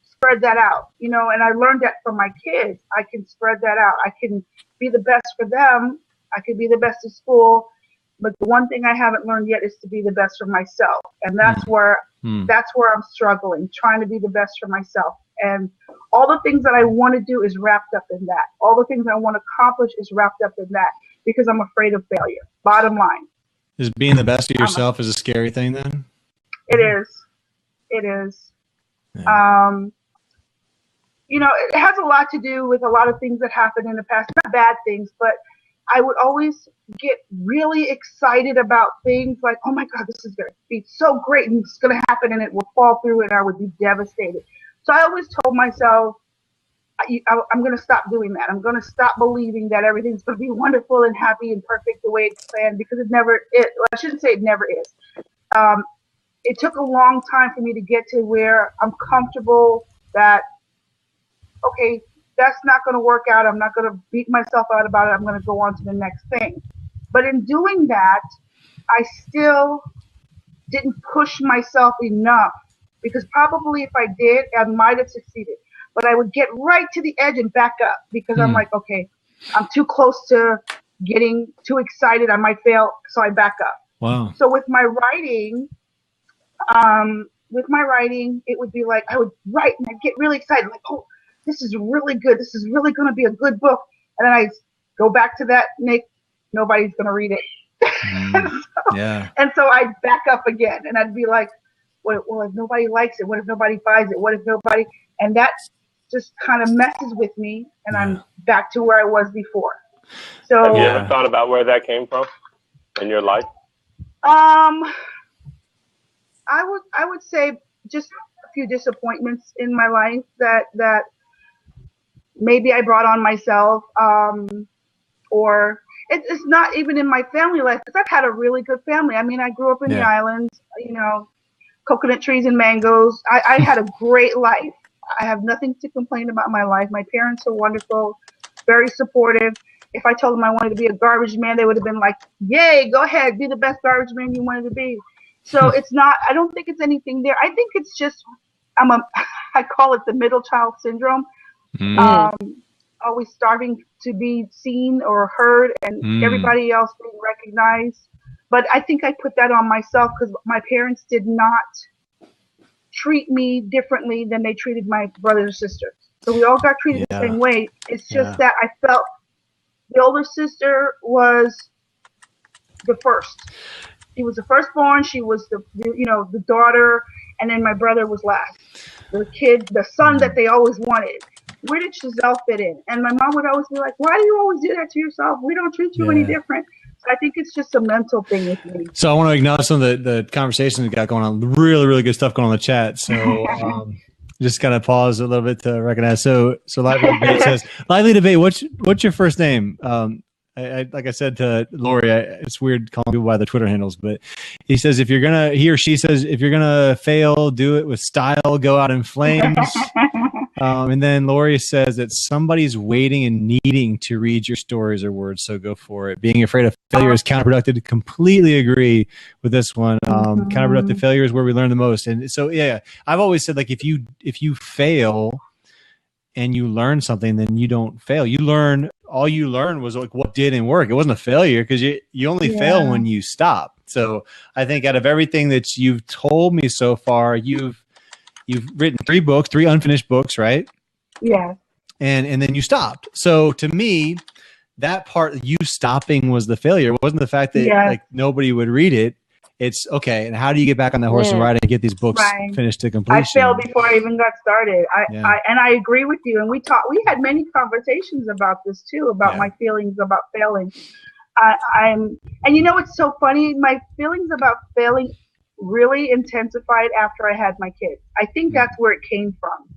spread that out, you know, and I learned that from my kids. I can spread that out. I can be the best for them. I can be the best at school. But the one thing I haven't learned yet is to be the best for myself. And that's where I'm struggling, trying to be the best for myself. And all the things that I want to do is wrapped up in that. All the things I want to accomplish is wrapped up in that, because I'm afraid of failure. Bottom line. Is being the best of yourself is a scary thing then? It is. It is. Yeah. You know, it has a lot to do with a lot of things that happened in the past. Not bad things, but I would always get really excited about things like, oh my God, this is going to be so great and it's going to happen, and it will fall through and I would be devastated. So I always told myself, I'm going to stop doing that. I'm going to stop believing that everything's going to be wonderful and happy and perfect the way it's planned, because it never is. Well, I shouldn't say it never is. It took a long time for me to get to where I'm comfortable that, okay, that's not going to work out. I'm not going to beat myself out about it. I'm going to go on to the next thing. But in doing that, I still didn't push myself enough, because probably if I did, I might have succeeded. But I would get right to the edge and back up, because I'm like, okay, I'm too close to getting too excited. I might fail, so I back up. Wow. So with my writing, it would be like I would write and I'd get really excited, like, oh, this is really good. This is really going to be a good book. And then I go back to that, Nick, nobody's going to read it. And so I'd back up again, and I'd be like, well, if nobody likes it, what if nobody buys it? What if nobody? And that just kind of messes with me, and I'm back to where I was before. So have you ever thought about where that came from in your life? I would say just a few disappointments in my life that maybe I brought on myself, or it's not even in my family life, because I've had a really good family. I mean, I grew up in the islands, you know, coconut trees and mangoes. I had a great life. I have nothing to complain about in my life. My parents are wonderful, very supportive. If I told them I wanted to be a garbage man, they would have been like, yay, go ahead, be the best garbage man you wanted to be. So it's not, I don't think it's anything there. I think it's just, I call it the middle child syndrome. Always starving to be seen or heard and everybody else being recognized. But I think I put that on myself because my parents did not treat me differently than they treated my brothers and sisters. So we all got treated the same way. It's just that I felt the older sister was the first. She was the firstborn. She was the daughter, and then my brother was last. The kid, the son that they always wanted. Where did Giselle fit in? And my mom would always be like, why do you always do that to yourself? We don't treat you any different. So I think it's just a mental thing with me. So I want to acknowledge some of the conversations we got going on. Really, really good stuff going on in the chat. So just kind of pause a little bit to recognize. So Lively Debate says, Lively Debate, what's your first name? I like I said to Lori, it's weird calling people by the Twitter handles, but he says he or she says, if you're gonna fail, do it with style, go out in flames. And then Lori says that somebody's waiting and needing to read your stories or words, so go for it. Being afraid of failure is counterproductive. Completely agree with this one. Counterproductive failure is where we learn the most. And so, I've always said, like, if you fail and you learn something, then you don't fail. All you learned was like what didn't work. It wasn't a failure because you only fail when you stop. So I think out of everything that you've told me so far, you've written 3 books, 3 unfinished books, right? Yeah. And then you stopped. So to me, that part, you stopping, was the failure. It wasn't the fact that like nobody would read it. It's okay. And how do you get back on that horse and ride and get these books finished to completion? I failed before I even got started. I agree with you. And we had many conversations about this too, about my feelings about failing. And you know, it's so funny. My feelings about failing really intensified after I had my kids. I think that's where it came from.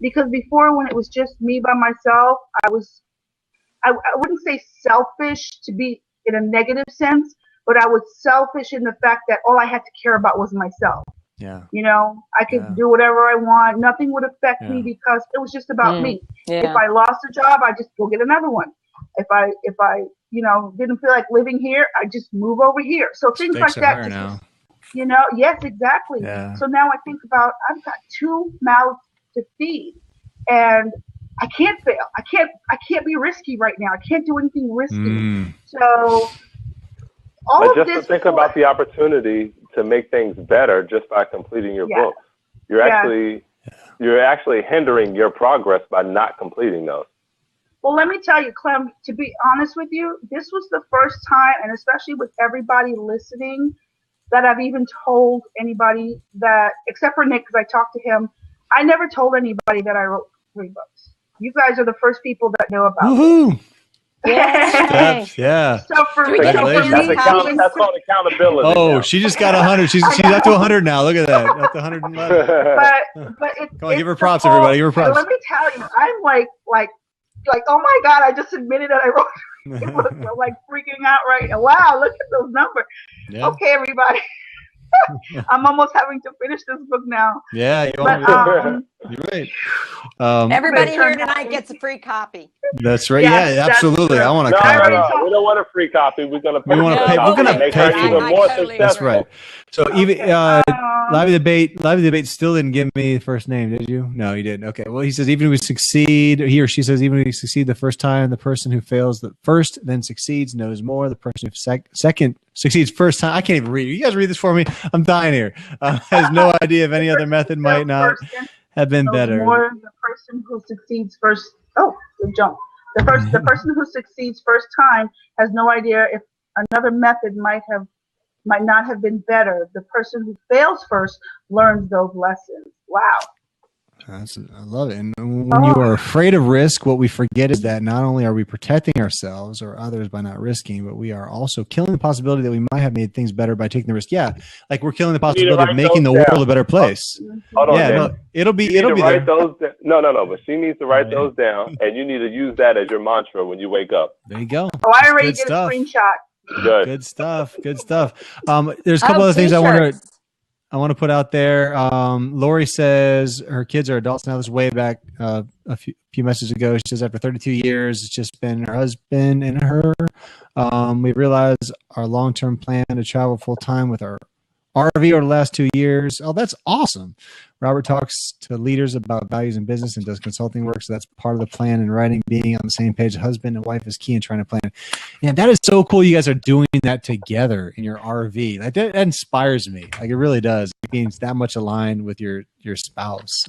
Because before, when it was just me by myself, I wouldn't say selfish to be in a negative sense, but I was selfish in the fact that all I had to care about was myself. Yeah. You know, I could do whatever I want. Nothing would affect me because it was just about me. Yeah. If I lost a job, I just go get another one. If I didn't feel like living here, I just move over here. So things like that. Yes, exactly. Yeah. So now I think about, I've got 2 mouths to feed, and I can't fail. I can't be risky right now. I can't do anything risky. So to think about the opportunity to make things better just by completing your books. You're actually hindering your progress by not completing those. Well, let me tell you, Clem, to be honest with you, this was the first time, and especially with everybody listening, that I've even told anybody that, except for Nick, because I talked to him, I never told anybody that I wrote 3 books. You guys are the first people that know about it. Yeah. So for me, that's called accountability. Oh, now. She just got 100. She's up to 100 now. Look at that. Up to 111. Come on, give her props, everybody. Give her props. Let me tell you, I'm like, oh my God, I just admitted that I wrote 3 books. I'm like freaking out right now. Wow, look at those numbers. Yeah. Okay, everybody. I'm almost having to finish this book now. Yeah, you're right. Everybody here tonight gets a free copy. That's right. Yeah, absolutely. I want a copy. No, we don't want a free copy. We're going to pay. We're going to pay for even more successful. That's right. So even Lively Debate still didn't give me the first name, did you? No, you didn't. Okay. Well, he says even if we succeed, he or she says even if we succeed the first time, the person who fails the first then succeeds knows more. The person who second succeeds first time. I can't even read. You guys read this for me. I'm dying here. Has no idea if any other method might not have been better. More the person who succeeds first. Oh, good jump. The person who succeeds first time has no idea if another method might not have been better. The person who fails first learns those lessons. Wow. I love it. And when you are afraid of risk, what we forget is that not only are we protecting ourselves or others by not risking, but we are also killing the possibility that we might have made things better by taking the risk. Yeah, like we're killing the possibility of making the world a better place. Hold on, yeah, it'll be write those No, but she needs to write those down, and you need to use that as your mantra when you wake up. There you go. Oh, I already did a screenshot. Good stuff. There's a couple other things I wonder. I want to put out there. Lori says her kids are adults now. This is way back a few messages ago. She says after 32 years, it's just been her husband and her. We realized our long-term plan to travel full-time with our RV over the last 2 years. Oh, that's awesome. Robert talks to leaders about values in business and does consulting work. So that's part of the plan in writing. Being on the same page, husband and wife is key in trying to plan. Yeah, that is so cool. You guys are doing that together in your RV. Like that inspires me. Like it really does. It means that much aligned with your spouse.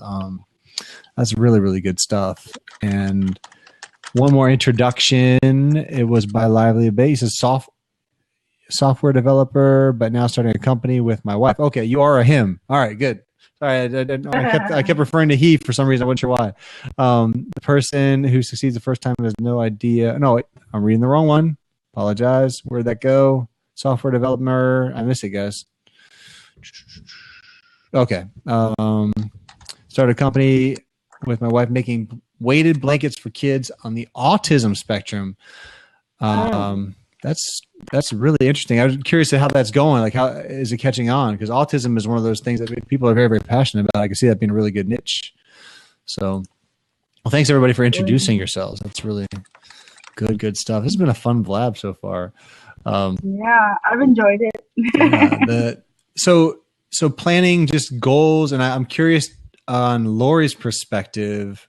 That's really, really good stuff. And one more introduction. It was by Lively Bay. He says software developer, but now starting a company with my wife. Okay, you are a him. All right, good. Sorry, I kept referring to he for some reason. I wasn't sure why. The person who succeeds the first time has no idea. No, I'm reading the wrong one. Apologize. Where'd that go? Software developer. I missed it, guys. Okay. Started a company with my wife making weighted blankets for kids on the autism spectrum. That's really interesting. I was curious to how that's going. Like, how is it catching on? Because autism is one of those things that people are very, very passionate about. I can see that being a really good niche. So, well, thanks everybody for introducing yourselves. That's really good stuff. This has been a fun BLAB so far. Yeah, I've enjoyed it. So planning just goals, and I'm curious on Lori's perspective.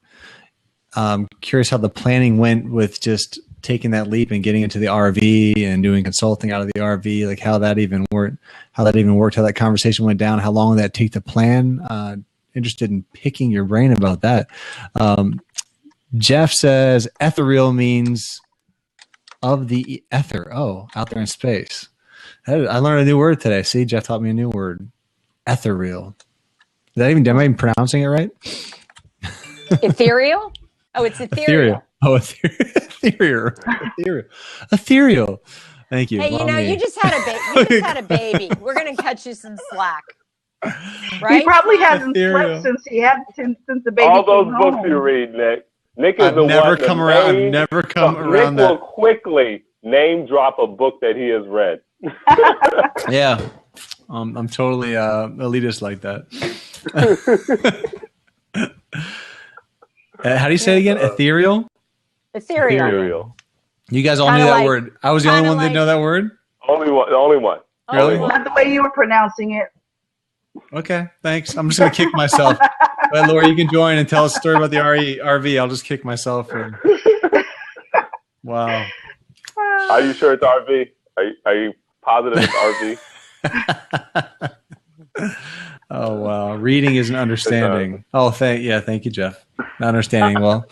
Curious how the planning went with just taking that leap and getting into the RV and doing consulting out of the RV, like how that even worked, how that conversation went down, how long did that take to plan? Interested in picking your brain about that. Jeff says ethereal means of the ether. Oh, out there in space. I learned a new word today. See, Jeff taught me a new word. Ethereal. Am I even pronouncing it right? Ethereal? Oh, it's ethereal. Oh, ethereal. Thank you. Hey, you just had a baby. We're gonna cut you some slack. Right? He probably hasn't slept since the baby. All those came books home. you read, Nick. Nick is I've never come around Nick that. will quickly name drop a book that he has read. Yeah, I'm totally elitist like that. How do you say it again? Ethereal? Ethereal. You guys all knew that word. I was the only one that didn't know that word? The only one. Really? Not the way you were pronouncing it. Okay, thanks. I'm just going to kick myself. But Laura, you can join and tell us a story about the RV. I'll just kick myself. Wow. Are you sure it's RV? Are you positive it's RV? Oh, wow. Reading is an understanding. Oh, thank you, Jeff. Understanding. Well,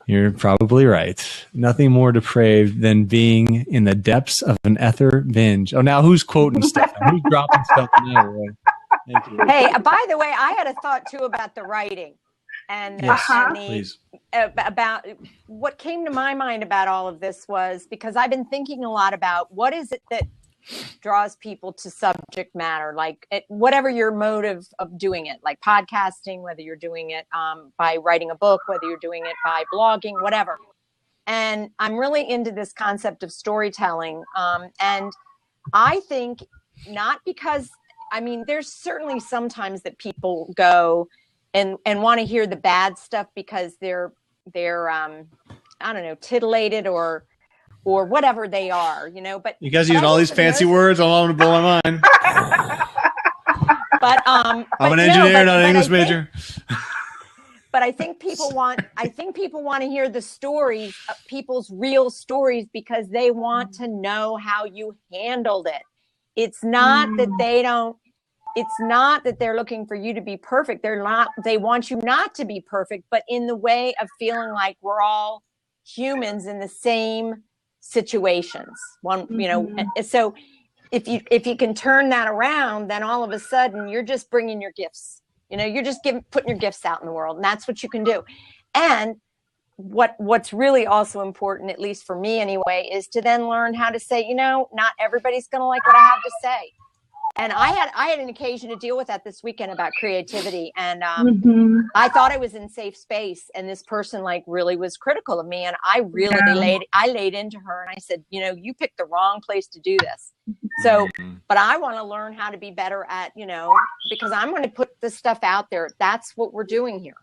you're probably right. Nothing more depraved than being in the depths of an ether binge. Oh, now who's quoting stuff? Who's dropping stuff now, Roy? Thank you. Hey, by the way, I had a thought too about the writing, and, please. About what came to my mind about all of this was because I've been thinking a lot about what is it that draws people to subject matter, like whatever your motive of doing it, like podcasting, whether you're doing it by writing a book, whether you're doing it by blogging, whatever. And I'm really into this concept of storytelling. And I think not because, there's certainly sometimes that people go and want to hear the bad stuff because they're I don't know, titillated or whatever they are, but you guys using all these fancy words. I want to blow my mind. But I'm an engineer, not an English major. But I think people want to hear the stories, people's real stories, because they want to know how you handled it. It's not that it's not that they're looking for you to be perfect. They want you not to be perfect, but in the way of feeling like we're all humans in the same situations. So if you can turn that around, then all of a sudden you're just bringing your gifts. You're just putting your gifts out in the world, and that's what you can do. And what's really also important, at least for me anyway, is to then learn how to say, not everybody's going to like what I have to say. And I had an occasion to deal with that this weekend about creativity. And I thought I was in safe space. And this person really was critical of me. And I really laid into her. And I said, you picked the wrong place to do this. So, but I want to learn how to be better at, because I'm going to put this stuff out there. That's what we're doing here.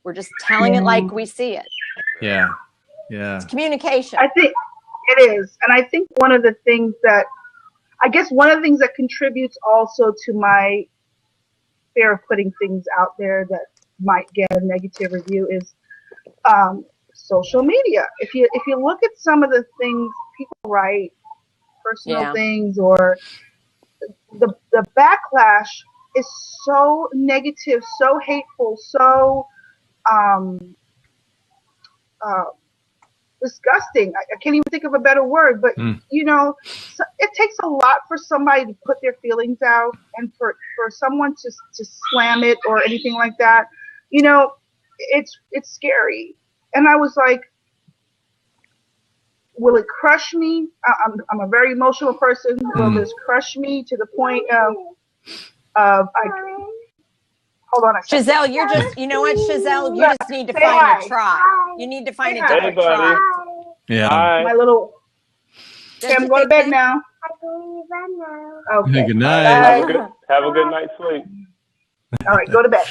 We're just telling it like we see it. Yeah. Yeah. It's communication. I think it is. And I think one of the things that contributes also to my fear of putting things out there that might get a negative review is social media. If you look at some of the things people write, personal things, or the backlash is so negative, so hateful, so disgusting. I can't even think of a better word, but so it takes a lot for somebody to put their feelings out, and for someone to slam it or anything like that. It's scary. And I was like, will it crush me? I'm a very emotional person. Will this crush me to the point of hold on a second. Giselle, you're just, you know what, Giselle, you just need to find a tribe. You need to find a different tribe. Yeah. My little, I'm going to bed now. Okay. Hey, good night. Have a good night's sleep. All right, go to bed.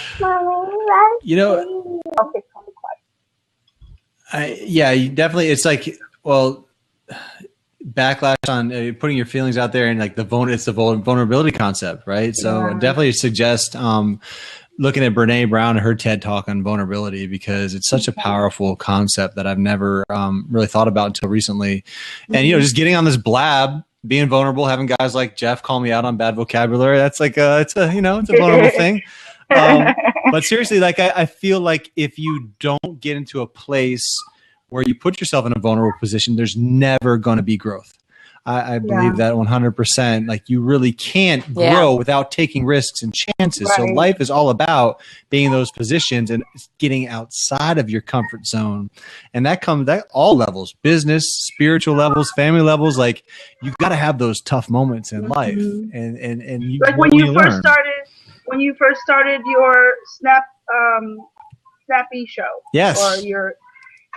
Okay, you definitely, it's like, well, backlash on putting your feelings out there, and like it's the vulnerability concept, right? So definitely suggest looking at Brene Brown and her TED talk on vulnerability, because it's such a powerful concept that I've never really thought about until recently. And just getting on this BLAB, being vulnerable, having guys like Jeff call me out on bad vocabulary, that's like it's a vulnerable thing. But seriously, like I feel like if you don't get into a place where you put yourself in a vulnerable position, there's never going to be growth. I believe that 100%. Like, you really can't grow without taking risks and chances. Right. So life is all about being in those positions and getting outside of your comfort zone. And that comes at all levels: business, spiritual levels, family levels. Like, you got to have those tough moments in life. And you, like when you first started your Snappy show. Yes. Or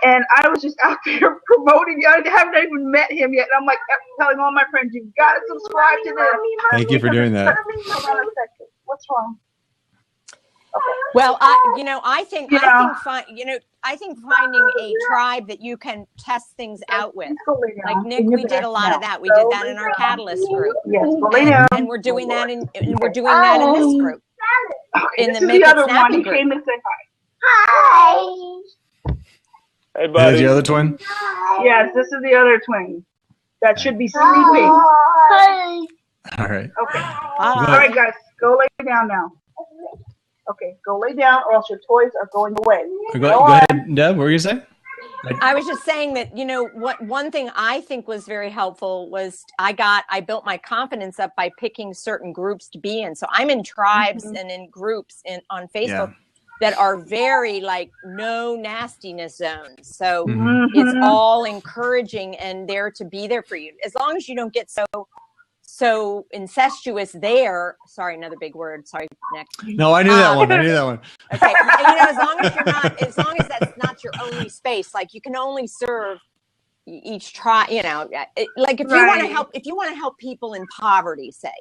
and I was just out there promoting. I haven't even met him yet. And I'm like telling all my friends, "You've got to subscribe to this." Thank you for doing that. Hold on a second. What's wrong? Okay. Well, I think finding a tribe that you can test things out with. Like Nick, we did a lot of that. We did that in our Catalyst group. Yes, and we're doing that in this group. Okay, in the Make It Snappy group. Came and said hi. Hi. Hey, buddy. The other twin? Yes, this is the other twin that should be sleeping. Hi. All right. Okay. All right, guys, go lay down now. Okay, go lay down, or else your toys are going away. Go ahead, Deb. What were you saying? I was just saying that, one thing I think was very helpful was I built my confidence up by picking certain groups to be in. So I'm in tribes and in groups on Facebook that are very no nastiness zones. So it's all encouraging and there to be there for you. As long as you don't get so incestuous there. Sorry, another big word. Sorry, Nick. No, I knew that one. Okay. As long as that's not your only space, like you can only serve each tribe, like if you want to help people in poverty, say,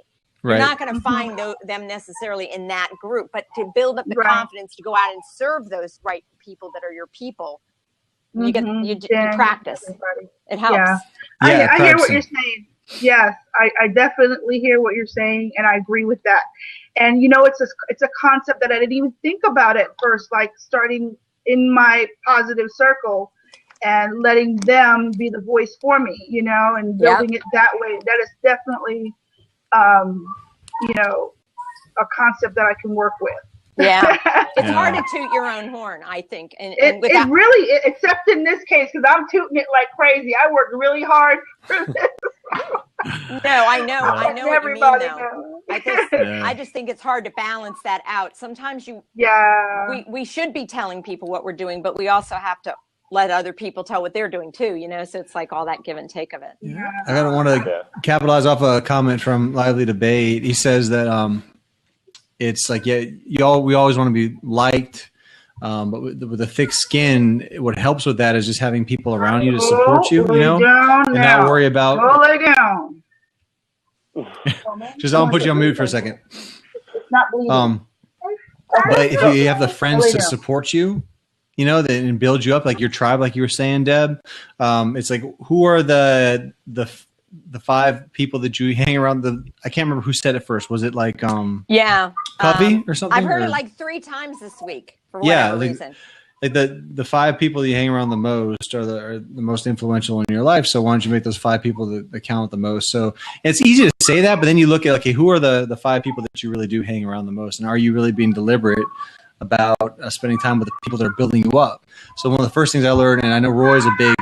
you're not going to find them necessarily in that group, but to build up the confidence to go out and serve those right people that are your people, you practice. It helps. Yeah. I hear what you're saying. Yes, I definitely hear what you're saying, and I agree with that. And it's a concept that I didn't even think about at first, like starting in my positive circle and letting them be the voice for me, and building it that way. That is definitely, a concept that I can work with. Yeah, it's hard to toot your own horn, I think. And it really, except in this case, because I'm tooting it like crazy. I worked really hard for this. No, I know what you mean, though. I just think it's hard to balance that out. Sometimes we should be telling people what we're doing, but we also have to let other people tell what they're doing too, so it's like all that give and take of it. Yeah. I don't want to capitalize off a comment from Lively Debate. He says that it's like, we always want to be liked, but with a thick skin, what helps with that is just having people around you to support you, and not worry about. Go lay down. Just I'll put you on mute for a second. Not bleeding. But if you have the friends to support you, you know, and build you up, like your tribe, like you were saying, Deb, it's like, who are the 5 people that you hang around? I can't remember who said it first. Was it like Covey or something? I've heard it like 3 times this week for whatever reason. Like the 5 people that you hang around the most are the most influential in your life. So why don't you make those 5 people that count the most? So it's easy to say that, but then you look at, okay, who are the 5 people that you really do hang around the most? And are you really being deliberate about spending time with the people that are building you up? So one of the first things I learned, and I know Roy's a big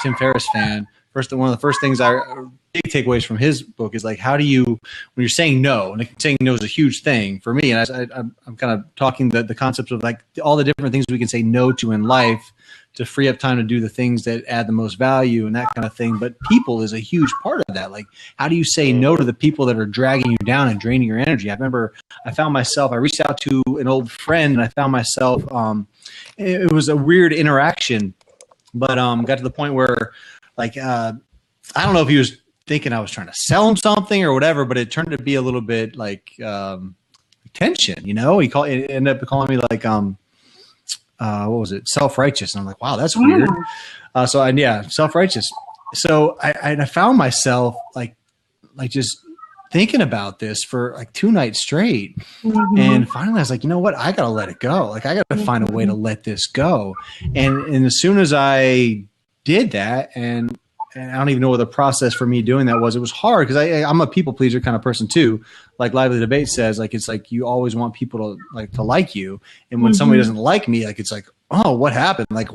Tim Ferriss fan. One of the first things big takeaways from his book is like, how do you, when you're saying no, and saying no is a huge thing for me. And I'm kind of talking the concepts of like all the different things we can say no to in life to free up time to do the things that add the most value and that kind of thing. But people is a huge part of that. Like, how do you say no to the people that are dragging you down and draining your energy? I remember I reached out to an old friend and I found myself, it was a weird interaction, but got to the point where like, I don't know if he was thinking I was trying to sell him something or whatever, but it turned to be a little bit like tension, you know. It ended up calling me like what was it, self-righteous, and I'm like, wow, that's weird. Self-righteous. So I found myself like just thinking about this for like 2 nights straight, and finally I was like, you know what, I gotta let it go. Like, I gotta find a way to let this go. And as soon as I did that, and I don't even know what the process for me doing that was. It was hard because I'm a people pleaser kind of person too. Like Lively Debate says, like, it's like you always want people to like you. And when somebody doesn't like me, like, it's like, oh, what happened? Like,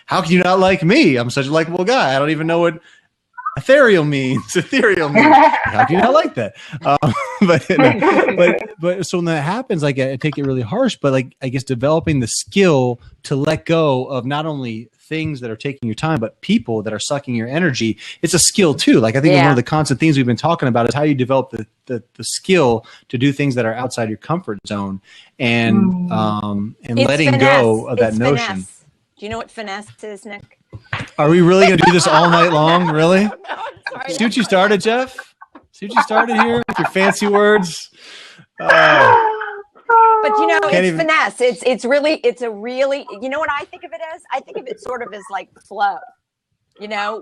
how can you not like me? I'm such a likable guy. I don't even know what ethereal means. How can you not like that? But so when that happens, like, I take it really harsh, but like, I guess developing the skill to let go of not only things that are taking your time, but people that are sucking your energy. It's a skill too. Like, I think one of the constant things we've been talking about is how you develop the skill to do things that are outside your comfort zone and letting go of that notion. Finesse. Do you know what finesse is, Nick? Are we really going to do this all night long? Really? No, I'm sorry. See what you started, Jeff? See what you started here with your fancy words? But you know, finesse. It's a really, you know what I think of it as? I think of it sort of as like flow. You know,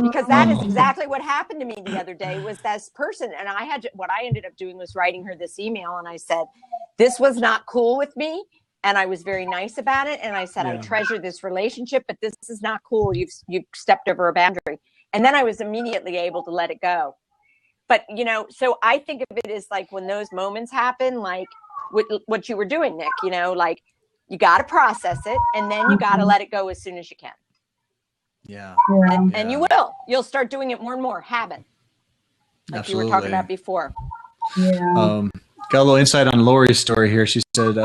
because that is exactly what happened to me the other day. Was this person, and what I ended up doing was writing her this email, and I said, this was not cool with me. And I was very nice about it. And I said, I treasure this relationship, but this is not cool. You've stepped over a boundary. And then I was immediately able to let it go. But, you know, so I think of it as like when those moments happen, like what you were doing, Nick, you know, like you got to process it and then you got to let it go as soon as you can. Yeah. And you will. You'll start doing it more and more. Habit. Like Absolutely. You were talking about before. Yeah. Got a little insight on Lori's story here. She said,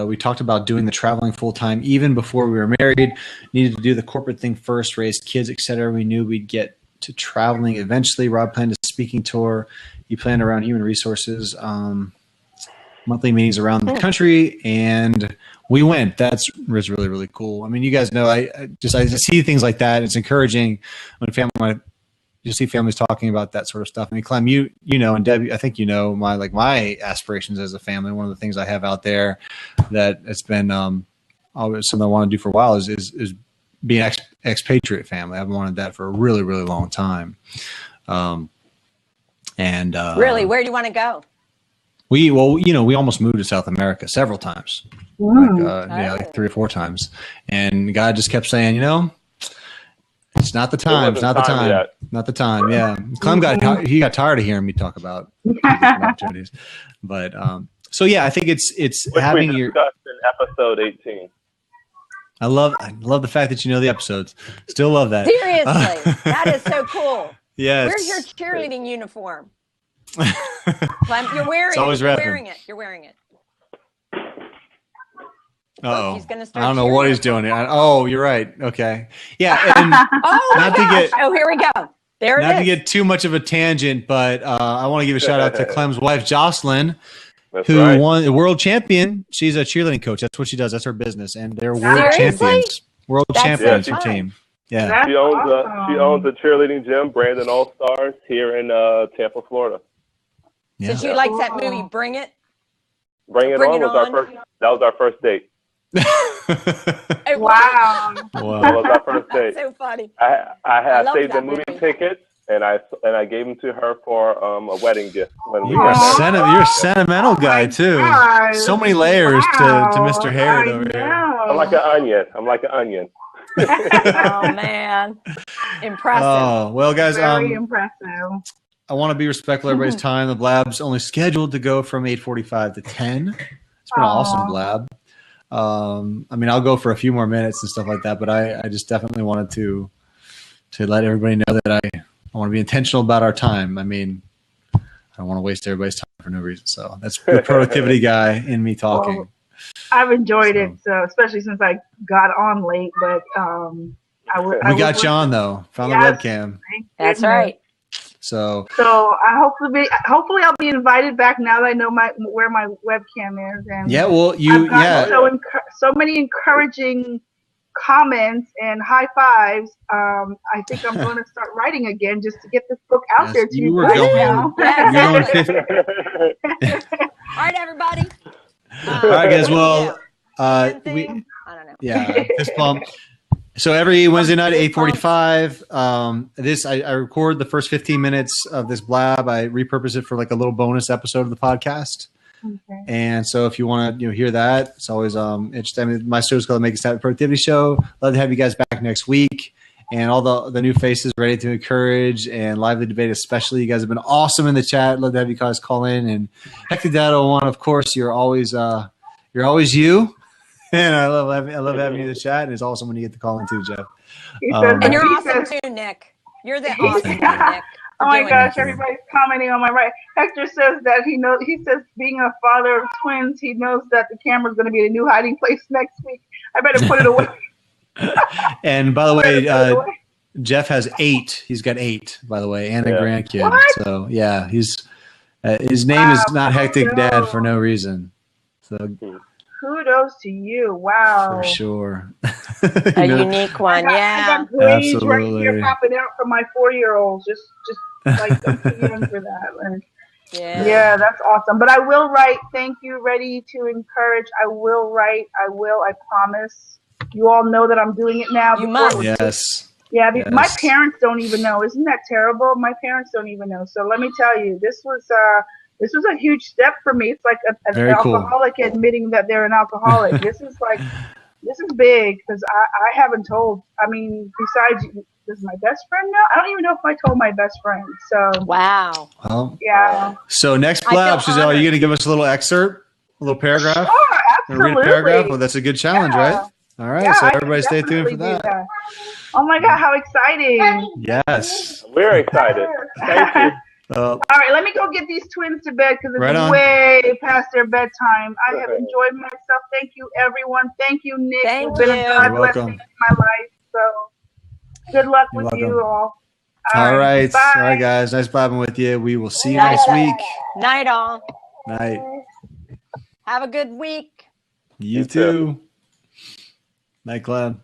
we talked about doing the traveling full time even before we were married. Needed to do the corporate thing first, raise kids, etc. We knew we'd get to traveling eventually. Rob planned a speaking tour. He planned around human resources, monthly meetings around the country, and we went. That's was really, really cool. I mean, you guys know, I see things like that. It's encouraging when you see families talking about that sort of stuff. I mean, Clem, you know, and Deb, I think you know my aspirations as a family. One of the things I have out there that it's been always something I want to do for a while is be an expatriate family. I've wanted that for a really, really long time. Really, where do you want to go? We almost moved to South America several times, like 3 or 4 times, and God just kept saying, you know, it's not the time. It's not the time. Yet. Not the time. Yeah. Clem got tired of hearing me talk about opportunities, but so yeah, I think it's which having we discussed in episode 18. I love the fact that you know the episodes. Still love that. Seriously, that is so cool. Yeah. Where's your cheerleading uniform? Clem, you're wearing it. You're wearing it. Oh, he's gonna start. I don't know what he's doing. Oh, you're right. Okay. Yeah. And here we go. There it is. Not to get too much of a tangent, but I want to give a shout out to Clem's wife, Jocelyn, who won the world champion. She's a cheerleading coach. That's what she does. That's her business. And they're world champions. World champions team. Yeah. She owns a cheerleading gym, Brandon All Stars, here in Tampa, Florida. Yeah. Did you like that movie, Bring It? Bring It On was our first. That was our first date. Wow. That was our first date. So funny. I saved the movie tickets and I gave them to her for a wedding gift. You're a sentimental guy too. God. So many layers to Mr. Herod over here. I'm like an onion. Oh man, impressive. Oh well, guys. Very impressive. I want to be respectful of everybody's time. The BLAB's only scheduled to go from 8:45 to 10. It's been an awesome BLAB. I mean, I'll go for a few more minutes and stuff like that, but I just definitely wanted to let everybody know that I want to be intentional about our time. I mean, I don't want to waste everybody's time for no reason. So that's the productivity guy in me talking. Well, I've enjoyed it, so especially since I got on late. But we got you on though. Found the webcam. That's right. So hopefully I'll be invited back now that I know where my webcam is. And so many encouraging comments and high fives. I think I'm going to start writing again just to get this book out there to you now. All right, everybody. All right, guys. Well, I don't know. Yeah, fist bump. So every Wednesday night at 8:45, I record the first 15 minutes of this BLAB. I repurpose it for like a little bonus episode of the podcast. Okay. And so if you want to hear that, it's always interesting. I mean, my show is called the Make It Snappy Productivity Show. Love to have you guys back next week. And all the new faces ready to encourage and lively debate, especially. You guys have been awesome in the chat. Love to have you guys call in. And Hector Dado One, of course, you're always you. And I love having you in the chat. And it's awesome when you get to call in too, Jeff. And you're awesome too, Nick. You're the awesome one, Nick. Oh my gosh, everybody's commenting on my right. Hector says that he says being a father of twins, he knows that the camera's going to be a new hiding place next week. I better put it away. And by the way, Jeff has 8. He's got 8, by the way, and a grandkid. What? So yeah, his name is not Hectic Dad for no reason. So kudos to you. Wow. For sure. A unique one, I got grades right here popping out from my 4-year-old. Just like I'm too young for that. Yeah, that's awesome. But I will write. Thank you. Ready to encourage. I will write. I promise. You all know that I'm doing it now. You must. Yes. Yeah, my parents don't even know. Isn't that terrible? My parents don't even know. So let me tell you, this was a huge step for me. It's like an alcoholic admitting that they're an alcoholic. This is big because I haven't told. I mean, besides, this is my best friend now. I don't even know if I told my best friend. So wow. Well, yeah. So next BLAB, Giselle, are you going to give us a little excerpt, a little paragraph? Sure, absolutely. Read a paragraph. Well, that's a good challenge, right? All right. So everybody, stay tuned for that. Oh my God, how exciting! Yes, we're excited. Thank you. All right, let me go get these twins to bed because it's way past their bedtime. I have enjoyed myself. Thank you, everyone. Thank you, Nick. Thank You've you. been a God blessing in my life. So good luck with you all. All right. Bye. All right, guys. Nice blabbing with you. We will see you next week. Night, all. Night. Have a good week. You too. Night, Clem.